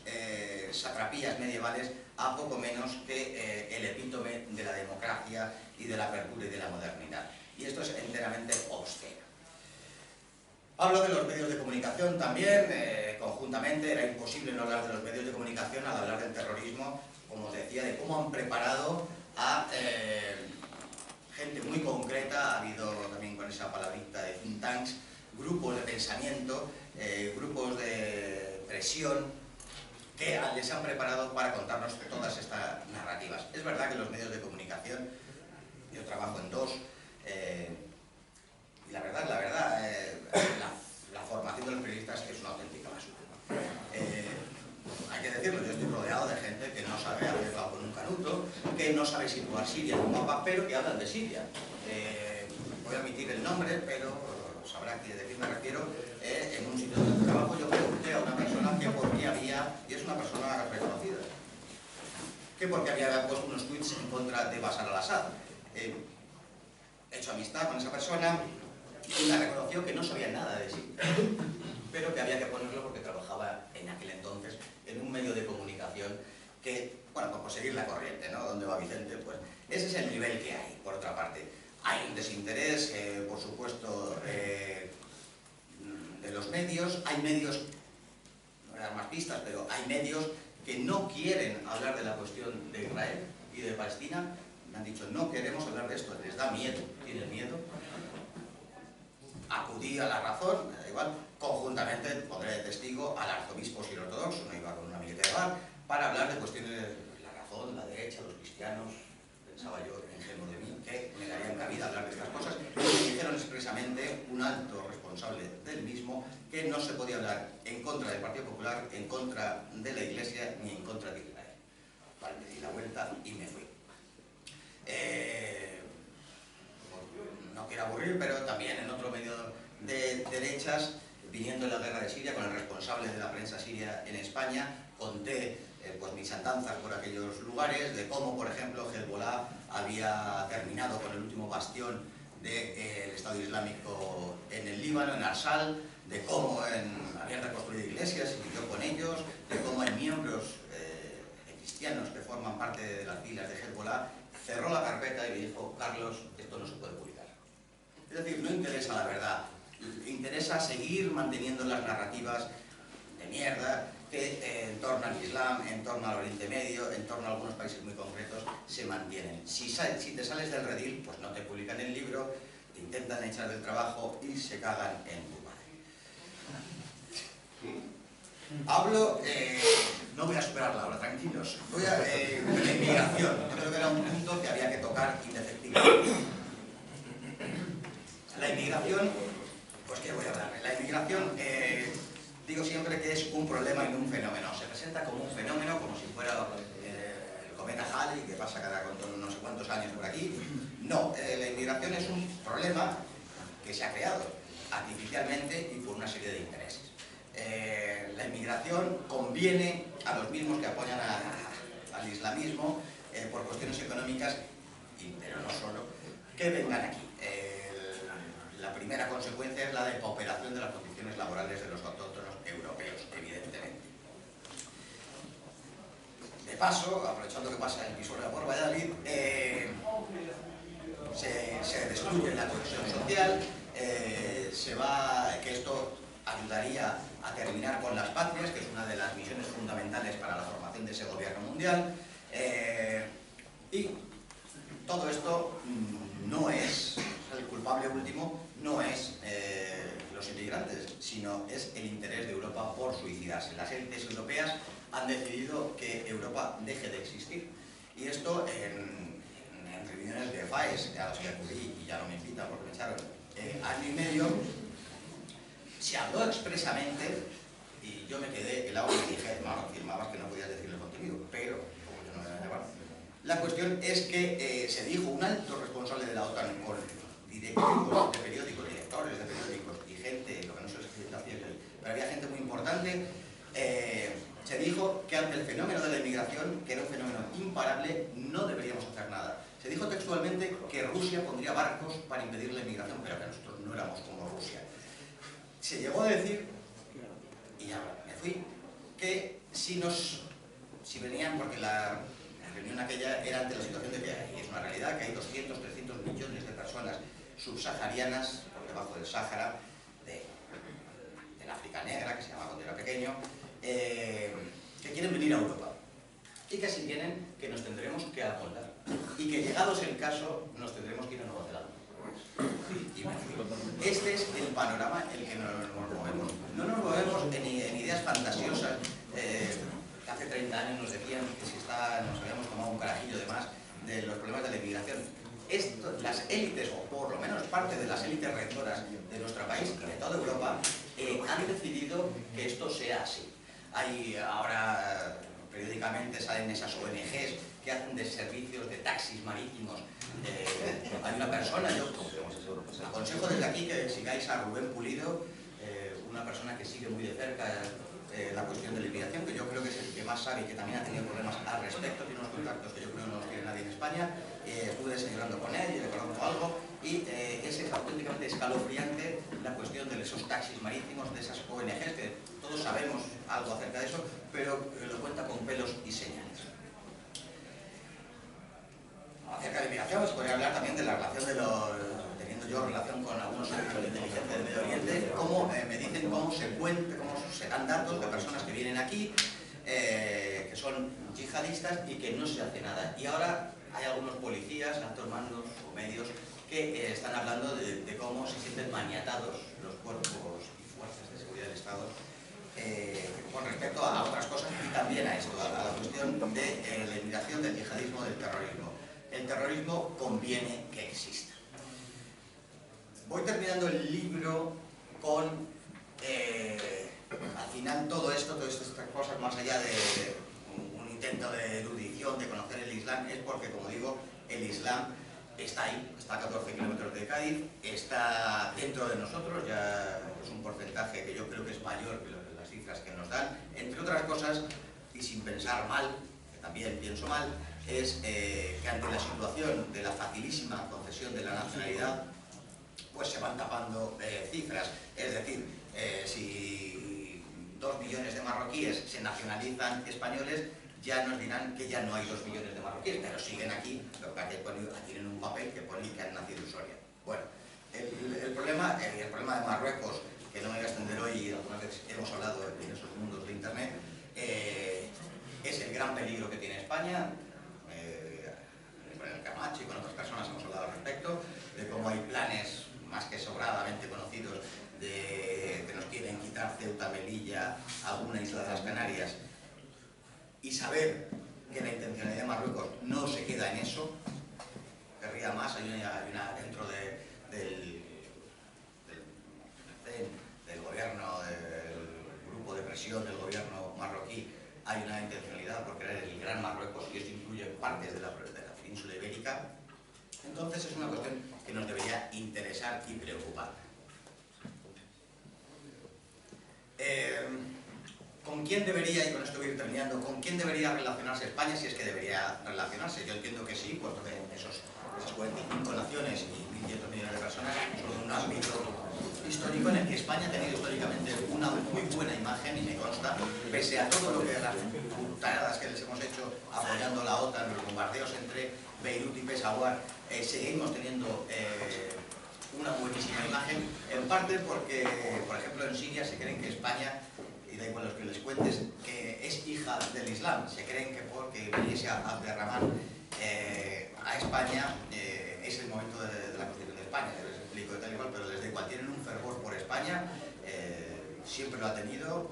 satrapías medievales a poco menos que el epítome de la democracia democracia y de la apertura y de la modernidad. Y esto es enteramente obsceno. Hablo de los medios de comunicación también, conjuntamente. Era imposible no hablar de los medios de comunicación al hablar del terrorismo, como os decía, de cómo han preparado a gente muy concreta. Ha habido también, con esa palabrita de think tanks, grupos de pensamiento, grupos de presión que les han preparado para contarnos todas estas narrativas. Es verdad que los medios de comunicación, yo trabajo en dos, y la verdad, la formación de los periodistas es una auténtica basura. Hay que decirlo, yo estoy rodeado de gente que no sabe hacerlo con un canuto, que no sabe situar Siria en un mapa, pero que hablan de Siria. Voy a omitir el nombre, pero sabrá de qué me refiero. En un sitio de trabajo yo pregunté a una persona que por qué había, y es una persona reconocida, que por qué había puesto unos tweets en contra de Bashar al-Assad. He hecho amistad con esa persona y me reconoció que no sabía nada de sí, pero que había que ponerlo porque trabajaba en aquel entonces en un medio de comunicación que, bueno, por seguir la corriente, ¿no? ¿Dónde va Vicente? Pues ese es el nivel que hay, por otra parte. Hay un desinterés, por supuesto, de los medios. Hay medios, no voy a dar más pistas, pero hay medios que no quieren hablar de la cuestión de Israel y de Palestina. Me han dicho, no queremos hablar de esto, les da miedo, tienen miedo. Acudí a la razón, me da igual, conjuntamente pondré de testigo al arzobispo sirio ortodoxo, no iba con un amiguete de bar, para hablar de cuestiones de la razón, la derecha, los cristianos. Pensaba yo, ingenuo de mí, que me darían cabida a hablar de estas cosas, y me dijeron expresamente un alto responsable del mismo que no se podía hablar en contra del Partido Popular, en contra de la Iglesia, ni en contra de Israel. Vale, me di la vuelta y me fui. No quiero aburrir, pero también en otro medio de derechas, viniendo en la guerra de Siria, con el responsable de la prensa siria en España, conté pues mis andanzas por aquellos lugares, de cómo, por ejemplo, Hezbollah había terminado con el último bastión del Estado Islámico en el Líbano, en Arsal, de cómo habían reconstruido iglesias y yo con ellos, de cómo hay miembros cristianos que forman parte de las filas de Hezbollah. Cerró la carpeta y me dijo, Carlos, esto no se puede publicar. Es decir, no interesa la verdad, interesa seguir manteniendo las narrativas de mierda que en torno al Islam, en torno al Oriente Medio, en torno a algunos países muy concretos, se mantienen. Si te sales del redil, pues no te publican el libro, te intentan echar del trabajo y se cagan en tu madre. Hablo, no voy a superar la hora, tranquilos. Voy a la inmigración. Yo creo que era un punto que había que tocar indefectiblemente. La inmigración, pues ¿qué voy a hablar? La inmigración, digo siempre que es un problema y no un fenómeno. Se presenta como un fenómeno, como si fuera el cometa Halley, que pasa cada no sé cuántos años por aquí. No, la inmigración es un problema que se ha creado artificialmente y por una serie de intereses. La inmigración conviene a los mismos que apoyan al islamismo por cuestiones económicas, pero no solo, que vengan aquí. La primera consecuencia es la depauperación de las condiciones laborales de los autóctonos europeos, evidentemente. De paso, aprovechando que pasa el Pisuerga por Valladolid, se destruye la cohesión social, que esto ayudaría a terminar con las patrias, que es una de las misiones fundamentales para la formación de ese gobierno mundial, y todo esto no es, el culpable último no es los inmigrantes, sino es el interés de Europa por suicidarse. Las élites europeas han decidido que Europa deje de existir, y esto en reuniones de FAES, a las que acudí y ya no me invitan porque me echaron año y medio, se habló expresamente, y yo me quedé helado y dije, no, firmabas que no podías decirlo contigo, pero como yo no era de Navarra. La cuestión es que se dijo un alto responsable de la OTAN con directivos de periódicos, directores de periódicos y gente, lo que no sé si es pero había gente muy importante, se dijo que ante el fenómeno de la inmigración, que era un fenómeno imparable, no deberíamos hacer nada. Se dijo textualmente que Rusia pondría barcos para impedir la inmigración, pero que nosotros no éramos como Rusia. Se llegó a decir, y ya me fui, que si venían, porque la reunión aquella era ante la situación de que es una realidad que hay 200, 300 millones de personas subsaharianas por debajo del Sáhara, del África negra, que se llama cuando era pequeño, que quieren venir a Europa y que si vienen que nos tendremos que amoldar y que llegados el caso nos tendremos que ir a Nueva Zelanda. Este es el panorama en el que nos movemos. No nos movemos en ideas fantasiosas. Hace 30 años nos decían que si nos habíamos tomado un carajillo de más de los problemas de la inmigración. Las élites, o por lo menos parte de las élites rectoras de nuestro país y de toda Europa, han decidido que esto sea así. Hay ahora, periódicamente salen esas ONGs que hacen de servicios de taxis marítimos. Hay una persona, yo aconsejo desde aquí que sigáis a Rubén Pulido, una persona que sigue muy de cerca la cuestión de la inmigración, que yo creo que es el que más sabe y que también ha tenido problemas al respecto, tiene unos contactos que yo creo no los tiene nadie en España. Estuve desayunando con él y le conozco algo, y es auténticamente escalofriante la cuestión de esos taxis marítimos, de esas ONGs, que todos sabemos algo acerca de eso, pero lo cuenta con pelos y señales. Acerca de inmigración, se podría hablar también de la relación teniendo yo relación con algunos servicios de inteligencia del Medio Oriente, cómo me dicen cómo se dan datos de personas que vienen aquí, que son yihadistas y que no se hace nada. Y ahora hay algunos policías, altos mandos o medios que están hablando de cómo se sienten maniatados los cuerpos y fuerzas de seguridad del Estado con respecto a otras cosas y también a esto, a la cuestión de la inmigración, del yihadismo, del terrorismo. El terrorismo conviene que exista. Voy terminando el libro con, al final, todas estas cosas, más allá de un intento de erudición, de conocer el Islam, es porque, como digo, el Islam está ahí, está a 14 kilómetros de Cádiz, está dentro de nosotros, ya es un porcentaje que yo creo que es mayor que las cifras que nos dan, entre otras cosas, y sin pensar mal, que también pienso mal, es que ante la situación de la facilísima concesión de la nacionalidad, pues se van tapando cifras. Es decir, si 2 millones de marroquíes se nacionalizan españoles, ya nos dirán que ya no hay 2 millones de marroquíes, pero siguen aquí, lo que aquí tienen un papel que pone que han nacido en Soria. Bueno, el problema de Marruecos, que no me voy a extender hoy, y algunas veces hemos hablado en esos mundos de Internet, es el gran peligro que tiene España. Con el Camacho y con otras personas hemos hablado al respecto, de cómo hay planes más que sobradamente conocidos de que nos quieren quitar Ceuta, Melilla, alguna isla de las Canarias, y saber que la intencionalidad de Marruecos no se queda en eso, querría más. Hay una dentro del gobierno, del grupo de presión del gobierno marroquí, hay una intencionalidad por crear el Gran Marruecos, y esto incluye partes de la península ibérica. Entonces es una cuestión que nos debería interesar y preocupar. ¿Con quién debería, y con esto voy a ir terminando, con quién debería relacionarse España, si es que debería relacionarse? Yo entiendo que sí, puesto que esas 45 naciones y 1.500 millones de personas son un ámbito histórico en el que España ha tenido históricamente una muy buena imagen, y me consta, pese a todo lo que las putaradas que les hemos hecho apoyando la OTAN, los bombardeos entre Beirut y Peshawar, seguimos teniendo una buenísima imagen, en parte porque, por ejemplo, en Siria se creen que España, y da igual los que les cuentes, que es hija del Islam, se creen que porque viniese Abderramán a España es el momento de la Constitución de España. Les explico de tal y cual, pero les da igual, tienen un fervor por España, siempre lo ha tenido,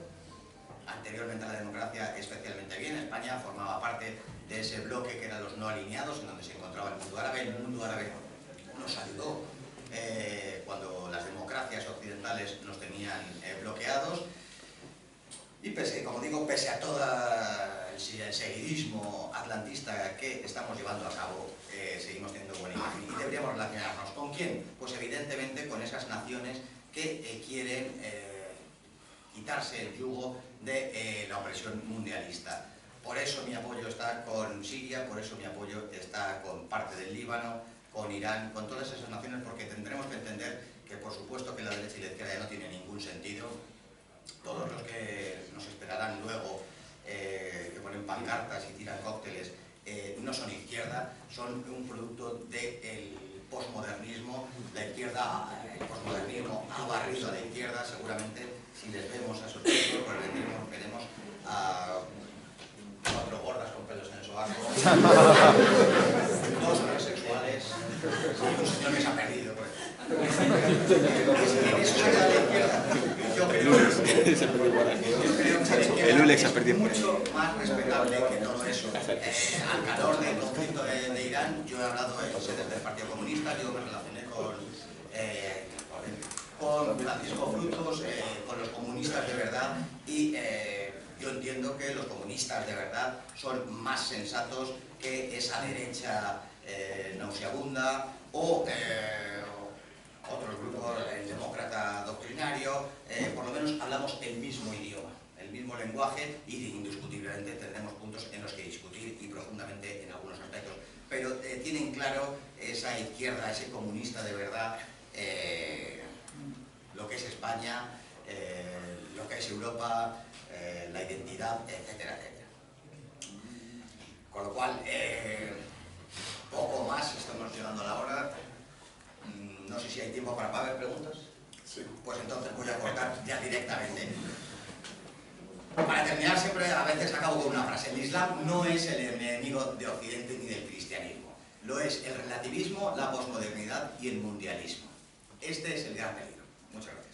anteriormente a la democracia especialmente bien. España formaba parte de ese bloque que eran los no alineados, en donde se encontraba el mundo árabe. El mundo árabe nos ayudó cuando las democracias occidentales nos tenían bloqueados, y como digo, pese a todo el seguidismo atlantista que estamos llevando a cabo, seguimos teniendo buena imagen, y deberíamos relacionarnos. ¿Con quién? Pues evidentemente con esas naciones que quieren quitarse el yugo de la opresión mundialista. Por eso mi apoyo está con Siria, por eso mi apoyo está con parte del Líbano, con Irán, con todas esas naciones, porque tendremos que entender que, por supuesto, que la derecha y la izquierda ya no tiene ningún sentido. Todos los que nos esperarán luego, que ponen pancartas y tiran cócteles no son izquierda, son un producto del posmodernismo. La izquierda, el posmodernismo ha barrido a la izquierda. Seguramente si les vemos a esos tipos, pues veremos a 4 gordas con pelos en el sobaco, 2 transexuales y un señor que se ha perdido. Pues. Eso se queda a la izquierda. Yo creo que el ULEX es mucho más respetable que todo eso. Al calor del conflicto de Irán, yo he hablado desde el Partido Comunista, yo me relacioné con Francisco Frutos, con los comunistas de verdad, y yo entiendo que los comunistas de verdad son más sensatos que esa derecha nauseabunda o otros grupos, el demócrata doctrinario. Por lo menos hablamos el mismo idioma, el mismo lenguaje, y indiscutiblemente tendremos puntos en los que discutir y profundamente en algunos aspectos. Pero tienen claro esa izquierda, ese comunista de verdad, lo que es España, lo que es Europa, la identidad, etcétera, etcétera. Con lo cual, poco más, estamos llegando a la hora. No sé si hay tiempo para haber preguntas. Sí. Pues entonces voy a cortar ya directamente. Para terminar, siempre a veces acabo con una frase. El Islam no es el enemigo de Occidente ni del cristianismo. Lo es el relativismo, la posmodernidad y el mundialismo. Este es el gran peligro. Muchas gracias.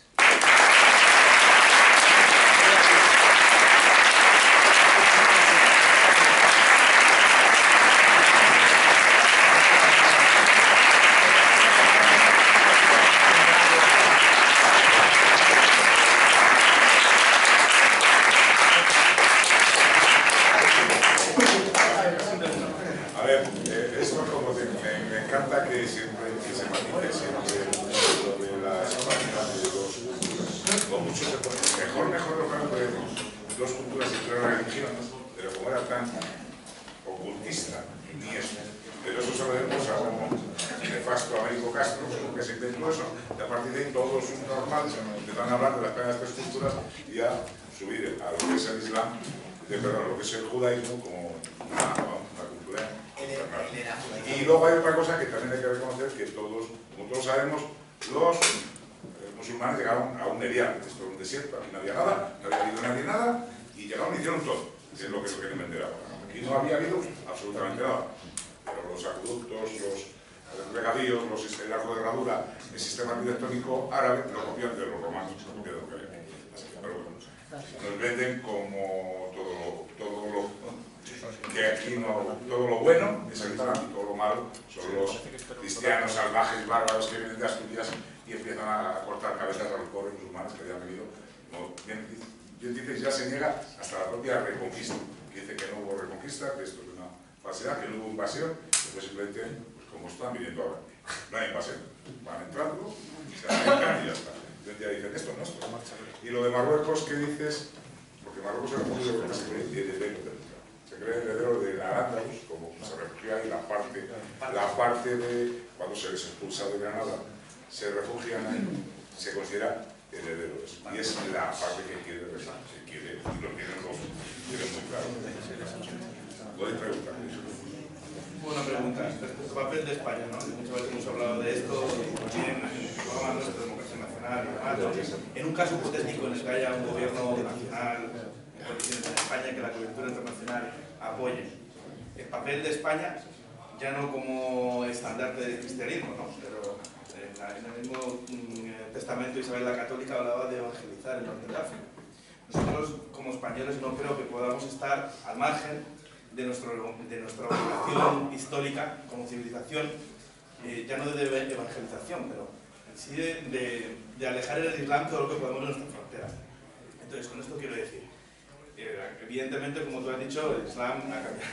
Me encanta que siempre se matice siempre lo de las páginas de con muchos mejor de dos culturas y 3 religiones, pero como era tan ocultista, ni eso. Pero eso se lo debemos a un nefasto Américo Castro, que se inventó eso, y a partir de ahí todos son normales, empiezan a hablar de las primeras 3 culturas y a subir a lo que es el Islam, perdón, lo que es el judaísmo como una cultura. Y luego hay otra cosa que también hay que reconocer, que todos, como todos sabemos, los musulmanes llegaron a un erial, esto era un desierto, aquí no había nada, no había habido nadie nada, y llegaron y hicieron todo, que es lo que se quieren vender ahora. Aquí no había habido absolutamente nada, pero los acueductos, los regadíos, el arco de herradura, el sistema arquitectónico árabe lo copian de los romanos, lo copian de lo que había. Pero bueno, nos venden como todo lo que aquí no, todo lo bueno es el Islam y todo lo malo son los cristianos salvajes, bárbaros que vienen de Asturias y empiezan a cortar cabezas a los pobres musulmanes que habían venido. Como bien dices, ya se niega hasta la propia reconquista, que dice que no hubo reconquista, que esto es una falsedad, que no hubo invasión, entonces simplemente, pues como están viniendo ahora, no hay invasión, van entrando, se acercan y ya está. Entonces ya dicen, esto no es nuestro. Y lo de Marruecos, ¿qué dices? Porque Marruecos es muy lo que se cree el heredero de Al-Ándalus, como se refugia ahí la parte de cuando se les expulsa de Granada, se refugian ahí, se considera herederos. Y es la parte que quiere, y lo tienen muy claro. ¿Podéis preguntar? Buena pregunta. Respecto al papel de España, ¿no? Muchas veces hemos hablado de esto en el programa nuestro de Democracia Nacional y demás. En un caso hipotético en el que haya un gobierno nacional, condiciones en España, que la coyuntura internacional apoye el papel de España, ya no como estandarte del cristianismo, ¿no? Pero en el mismo testamento Isabel la Católica hablaba de evangelizar el norte de África. Nosotros, como españoles, no creo que podamos estar al margen de nuestra obligación histórica como civilización, ya no de evangelización, pero sí de alejar el Islam todo lo que podamos de nuestra frontera. Entonces, con esto quiero decir, evidentemente, como tú has dicho, el Islam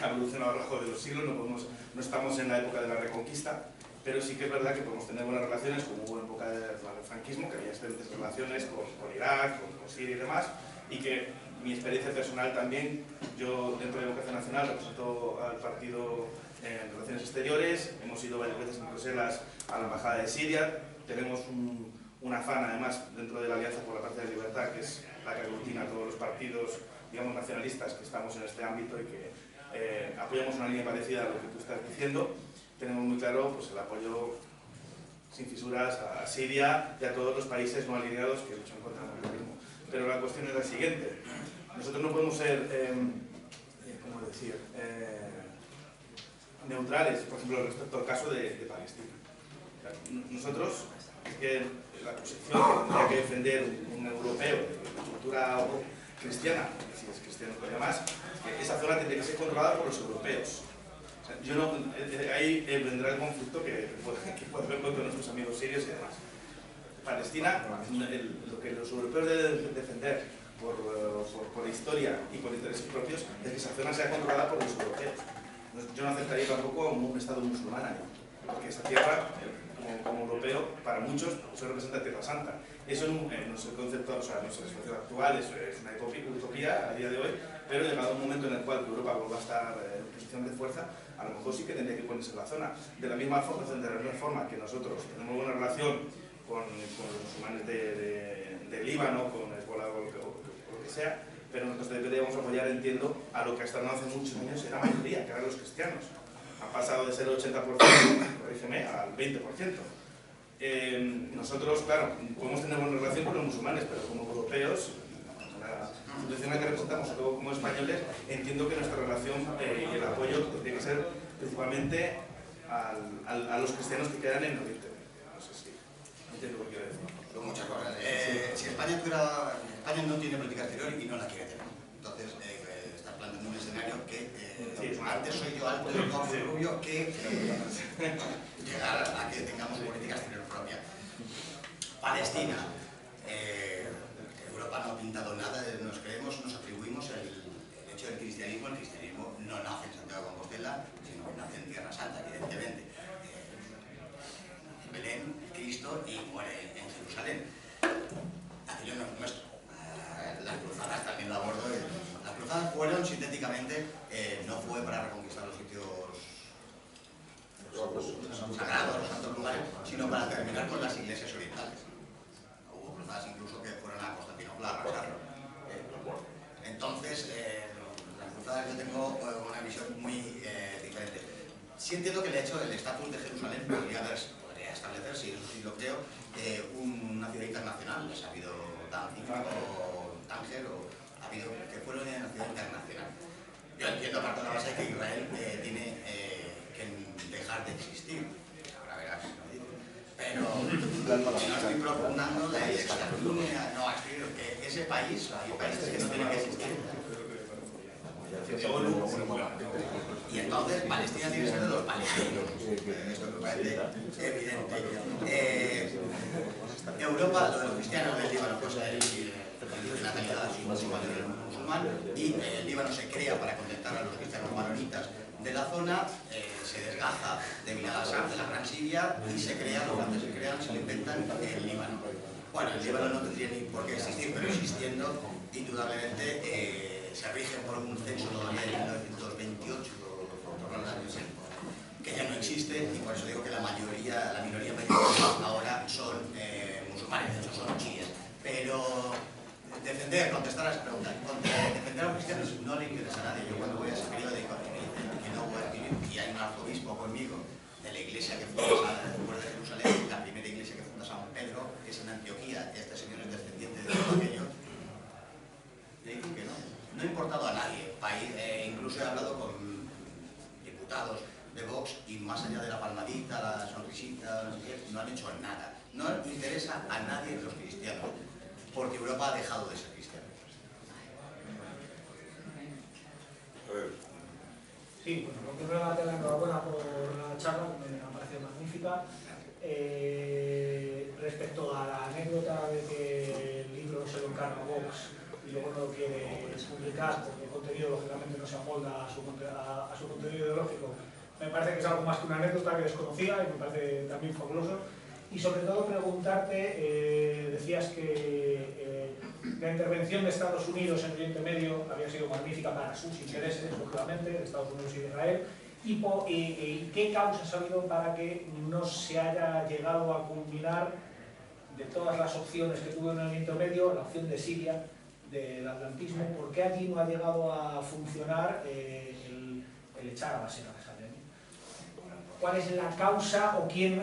ha evolucionado a lo largo de los siglos, no estamos en la época de la Reconquista, pero sí que es verdad que podemos tener buenas relaciones, como hubo en época del franquismo, que había excelentes relaciones con Irak, con Siria y demás, y que mi experiencia personal también, yo dentro de Democracia Nacional represento al partido en Relaciones Exteriores, hemos ido varias veces en Bruselas a la Embajada de Siria, tenemos un afán además dentro de la Alianza por la Patria de Libertad, que es la que aglutina a todos los partidos, digamos, nacionalistas que estamos en este ámbito y que apoyamos una línea parecida a lo que tú estás diciendo. Tenemos muy claro pues, el apoyo sin fisuras a Siria y a todos los países no alineados que luchan contra el terrorismo. Pero la cuestión es la siguiente. Nosotros no podemos ser, ¿cómo decir?, neutrales, por ejemplo, respecto al caso de Palestina. Nosotros, es que la posición que tendría que defender un europeo de cultura cristiana, si es cristiano y demás, que esa zona tendría que ser controlada por los europeos. O sea, yo no, ahí vendrá el conflicto que puede haber con nuestros amigos sirios y demás. Palestina, lo que los europeos deben defender por historia y por intereses propios es que esa zona sea controlada por los europeos. Yo no aceptaría tampoco un Estado musulmán ahí, porque esa tierra, como europeo, para muchos se representa Tierra Santa. Eso no es el concepto, o sea, no es la situación actual, es una utopía a día de hoy, pero llegado un momento en el cual Europa vuelva a estar en posición de fuerza, a lo mejor sí que tendría que ponerse en la zona. De la misma forma que nosotros tenemos buena relación con los musulmanes de Líbano, con Hezbollah o lo que sea, pero nosotros deberíamos apoyar, entiendo, a lo que hasta no hace muchos años era mayoría, que eran los cristianos. Han pasado de ser el 80%, corrígeme, al 20%. Nosotros, claro, podemos tener buena relación con los musulmanes, pero como europeos, la institución que representamos, o como españoles, entiendo que nuestra relación y el apoyo tiene que ser principalmente a los cristianos que quedan en Oriente. No sé si entiendo lo que quiero decir. Son muchas cosas. Si España no tiene política exterior y no la quiere tener. Entonces, está planteando un escenario que antes soy yo alto y gordo y rubio que llegar a que tengamos política exterior propia. Palestina. Europa no ha pintado nada, nos creemos, nos atribuimos el hecho del cristianismo. El cristianismo no nace en Santiago de Compostela, sino que nace en Tierra Santa, evidentemente. En Belén, Cristo, y muere en Jerusalén. Aquello no es nuestro. Las cruzadas también lo abordo. Las cruzadas fueron, sintéticamente, no fue para reconquistar los sitios sagrados, los santos lugares, sino para terminar con las iglesias orientales. Hubo cruzadas incluso que fueron a Constantinopla a arrasarlo. Entonces, las cruzadas yo tengo una visión muy diferente. Sí entiendo que el hecho del estatus de Jerusalén podría establecerse, y eso sí lo creo, una ciudad internacional. Ha habido Tánger, ha habido que fueron una ciudad internacional. Yo entiendo, aparte de la base, que Israel tiene que dejar de existir. Ahora verás, pero no estoy propugnando la extracción, no, escribir que ese país, hay países que no tienen que existir. Y entonces Palestina tiene que ser de los palestinos. Esto me parece evidente. Europa, lo de los cristianos del Líbano, pues la natalidad musulmán, y el Líbano se crea para contentar a los cristianos maronitas de la zona, se desgaja de Bilad al-Assad, de la Gran Siria, y se crea, los franceses se lo inventan, el Líbano. Bueno, el Líbano no tendría ni por qué existir, pero existiendo, indudablemente se rige por un censo todavía de 1928, que ya no existe, y por eso digo que la minoría ahora son musulmanes, de hecho son chiíes. Pero contestar a esa pregunta, defender a los cristianos no le interesa a nadie. Yo cuando voy a ese periódico me dicen que no voy a escribir, y hay un arzobispo conmigo de la iglesia que funda después de Jerusalén, la primera iglesia que funda San Pedro, que es en Antioquía, este señor es descendiente de todos aquellos, le dicen que no ha importado a nadie. Incluso he hablado con diputados de Vox y más allá de la palmadita, la sonrisita, no han hecho nada. No interesa a nadie los cristianos, porque Europa ha dejado de ser cristiana. Sí, bueno, primero darte la enhorabuena por la charla, me ha parecido magnífica. Respecto a la anécdota de que el libro se lo encarga Vox y luego no lo quiere publicar porque el contenido lógicamente no se amolda a su contenido ideológico, me parece que es algo más que una anécdota que desconocía y me parece también fabuloso. Y sobre todo preguntarte, decías que la intervención de Estados Unidos en Oriente Medio había sido magnífica para sus intereses, lógicamente, de Estados Unidos y de Israel, y qué causas ha habido para que no se haya llegado a culminar de todas las opciones que tuvo en Oriente Medio, la opción de Siria, del atlantismo. ¿Por qué allí no ha llegado a funcionar el le echara básicamente. ¿Cuál es la causa o quién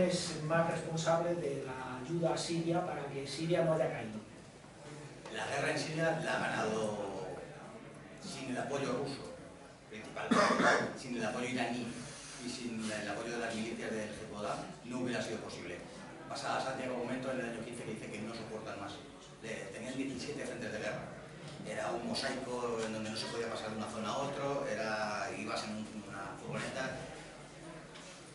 es más responsable de la ayuda a Siria para que Siria no haya caído? La guerra en Siria la ha ganado sin el apoyo ruso, principalmente, sin el apoyo iraní y sin el apoyo de las milicias del Hezbollah, no hubiera sido posible. Pasaba Santiago un momento en el año 15 que dice que no soportan más. Tenían 17 frentes de guerra. Era un mosaico en donde no se podía pasar de una zona a otra, ibas en una furgoneta.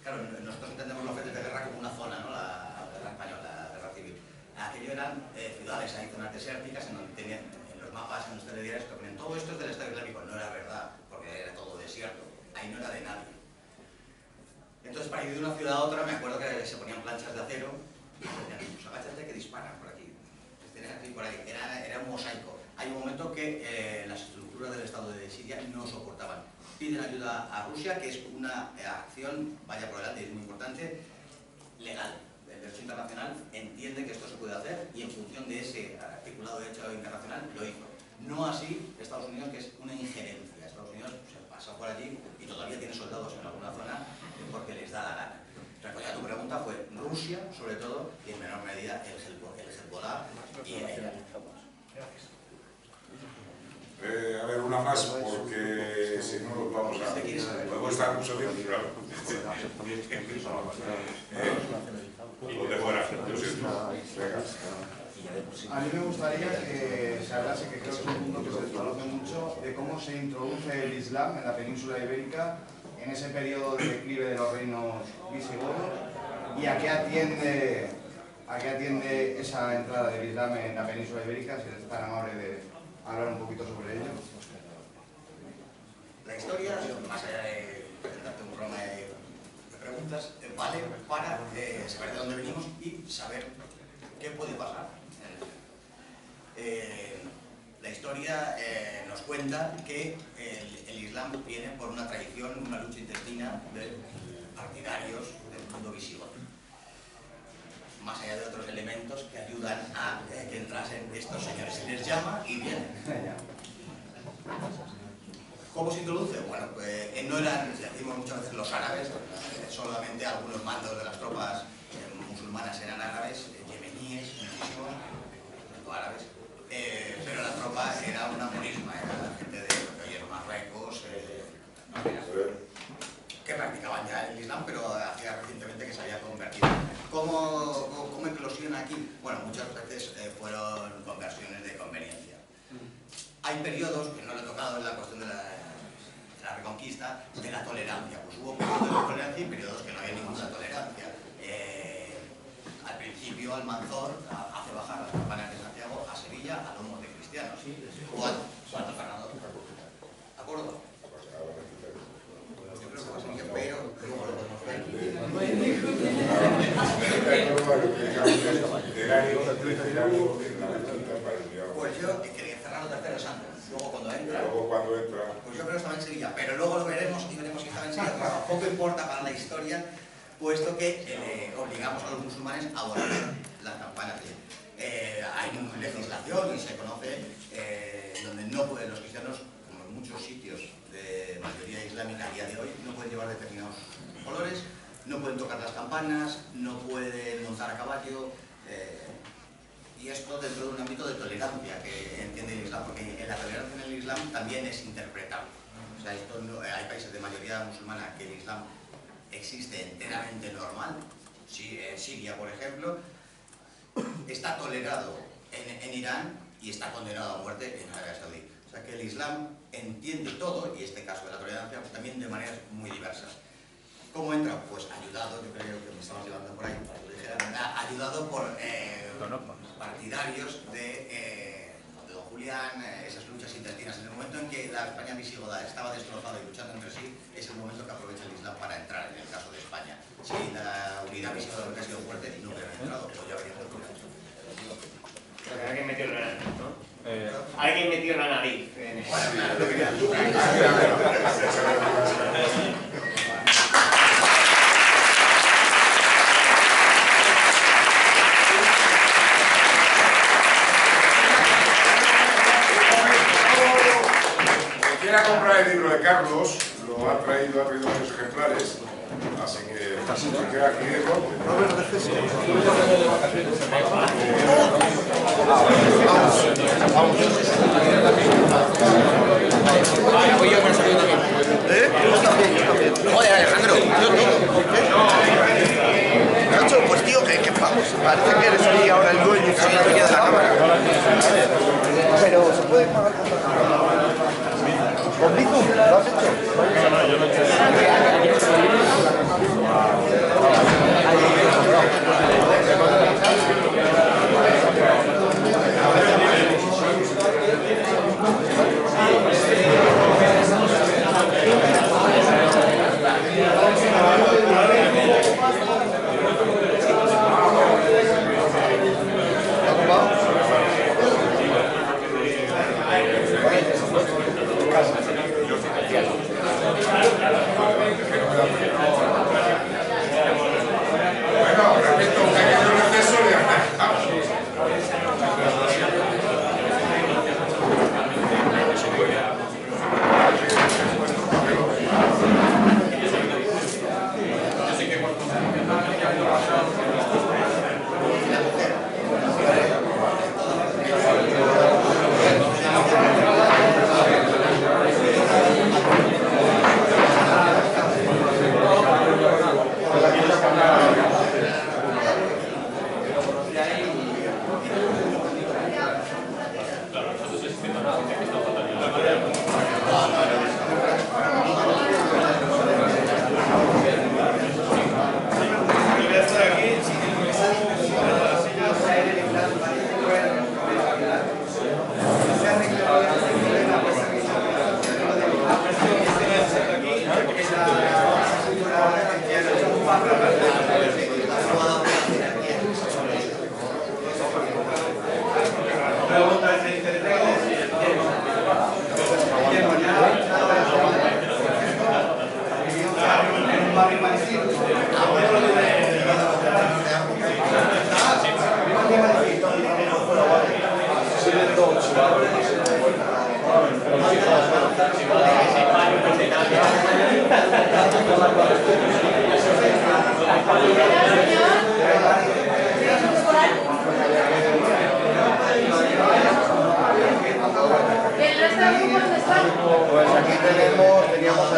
Claro, nosotros entendemos los frentes de guerra como una zona, ¿no? La guerra española, la guerra civil. Aquello eran ciudades, hay zonas desérticas en donde tenían, en los mapas, en los telediarios, que ponían todo esto es del Estado Islámico. No era verdad, porque era todo desierto. Ahí no era de nadie. Entonces, para ir de una ciudad a otra, me acuerdo que se ponían planchas de acero y decían, pues agáchate que disparan por aquí. Por ahí. Era un mosaico. Hay un momento que las estructuras del Estado de Siria no soportaban. Piden ayuda a Rusia, que es una acción, vaya por delante, es muy importante, legal. El derecho internacional entiende que esto se puede hacer y en función de ese articulado de derecho internacional lo hizo. No así Estados Unidos, que es una injerencia. Estados Unidos se pasa por allí y todavía tiene soldados en alguna zona porque les da la gana. Respondía a tu pregunta, fue Rusia, sobre todo, y en menor medida el Hezbollah y Irán. A ver, una más, porque si no vamos a... Podemos estar mucho tiempo, claro. Lo de fuera, yo siento. A mí me gustaría que se hablase, que creo que es un punto que se desconoce mucho, de cómo se introduce el Islam en la península ibérica en ese periodo de declive de los reinos visigodos y a qué atiende esa entrada del Islam en la península ibérica, si eres tan amable de hablar un poquito sobre ello. La historia, más allá de presentarte un programa de preguntas, vale para saber de dónde venimos y saber qué puede pasar. La historia nos cuenta que el Islam viene por una tradición, una lucha intestina de partidarios del mundo visigodo. Más allá de otros elementos que ayudan a que entrasen estos señores. Se les llama y vienen. ¿Cómo se introduce? Bueno, no eran, decimos muchas veces, los árabes, solamente algunos mandos de las tropas musulmanas eran árabes, yemeníes, muchísimos, no árabes, pero la tropa era una morisma, era la gente de lo que hoy es Marruecos, que practicaban ya el Islam, pero hacía recientemente que se había convertido. ¿Cómo eclosiona aquí? Bueno, muchas veces fueron conversiones de conveniencia. Hay periodos, que no lo he tocado en la cuestión de la reconquista, de la tolerancia. Pues hubo periodos de tolerancia y periodos que no había ninguna tolerancia. Al principio Almanzor hace bajar las campanas de Santiago a Sevilla a lomos de cristianos. O a Fernando. ¿De acuerdo? Yo creo que va a ser que pero luego lo podemos ver. Pues yo quería cerrar los terceros santos. Luego cuando entra. Pues yo creo que estaba en Sevilla, pero luego lo veremos y veremos si estaba en Sevilla. Pero poco importa para la historia, puesto que obligamos a los musulmanes a volver las campanas. Hay una legislación y se conoce donde no pueden los cristianos, como en muchos sitios de mayoría islámica a día de hoy, no pueden llevar determinados colores, no pueden tocar las campanas, no pueden montar a caballo. Y esto dentro de un ámbito de tolerancia que entiende el Islam, porque en la tolerancia en el Islam también es interpretable. O sea, esto no, hay países de mayoría musulmana que el Islam existe enteramente normal. Siria, por ejemplo, está tolerado en Irán y está condenado a muerte en Arabia Saudí. O sea que el Islam entiende todo, y este caso de la tolerancia, pues, también de maneras muy diversas. ¿Cómo entra? Pues ayudado, yo creo que me estabas llevando por ahí, para que lo dijera, ayudado por partidarios de Don Julián, esas luchas intestinas. En el momento en que la España visigoda estaba destrozada y luchando entre sí, es el momento que aprovecha el Islam para entrar, en el caso de España. Si la unidad visigoda hubiera sido fuerte, no hubiera entrado, pues ya habría entrado. Alguien metió la nariz, ¿no? Alguien metió la nariz. Bueno, claro, lo que queda. Quiera comprar el libro de Carlos, ha traído varios ejemplares, así que se queda aquí de corte. Joder, Alejandro, yo todo. ¿Por qué? Nacho, pues tío, que vamos, parece que eres ahí ahora el dueño, soy el dueño de la cámara. Pero se puede pagar con tarjeta. ¿Con Bizum? ¿Lo has hecho? No, yo no he hecho eso. Pues aquí teníamos a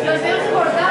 Los dedos cortados.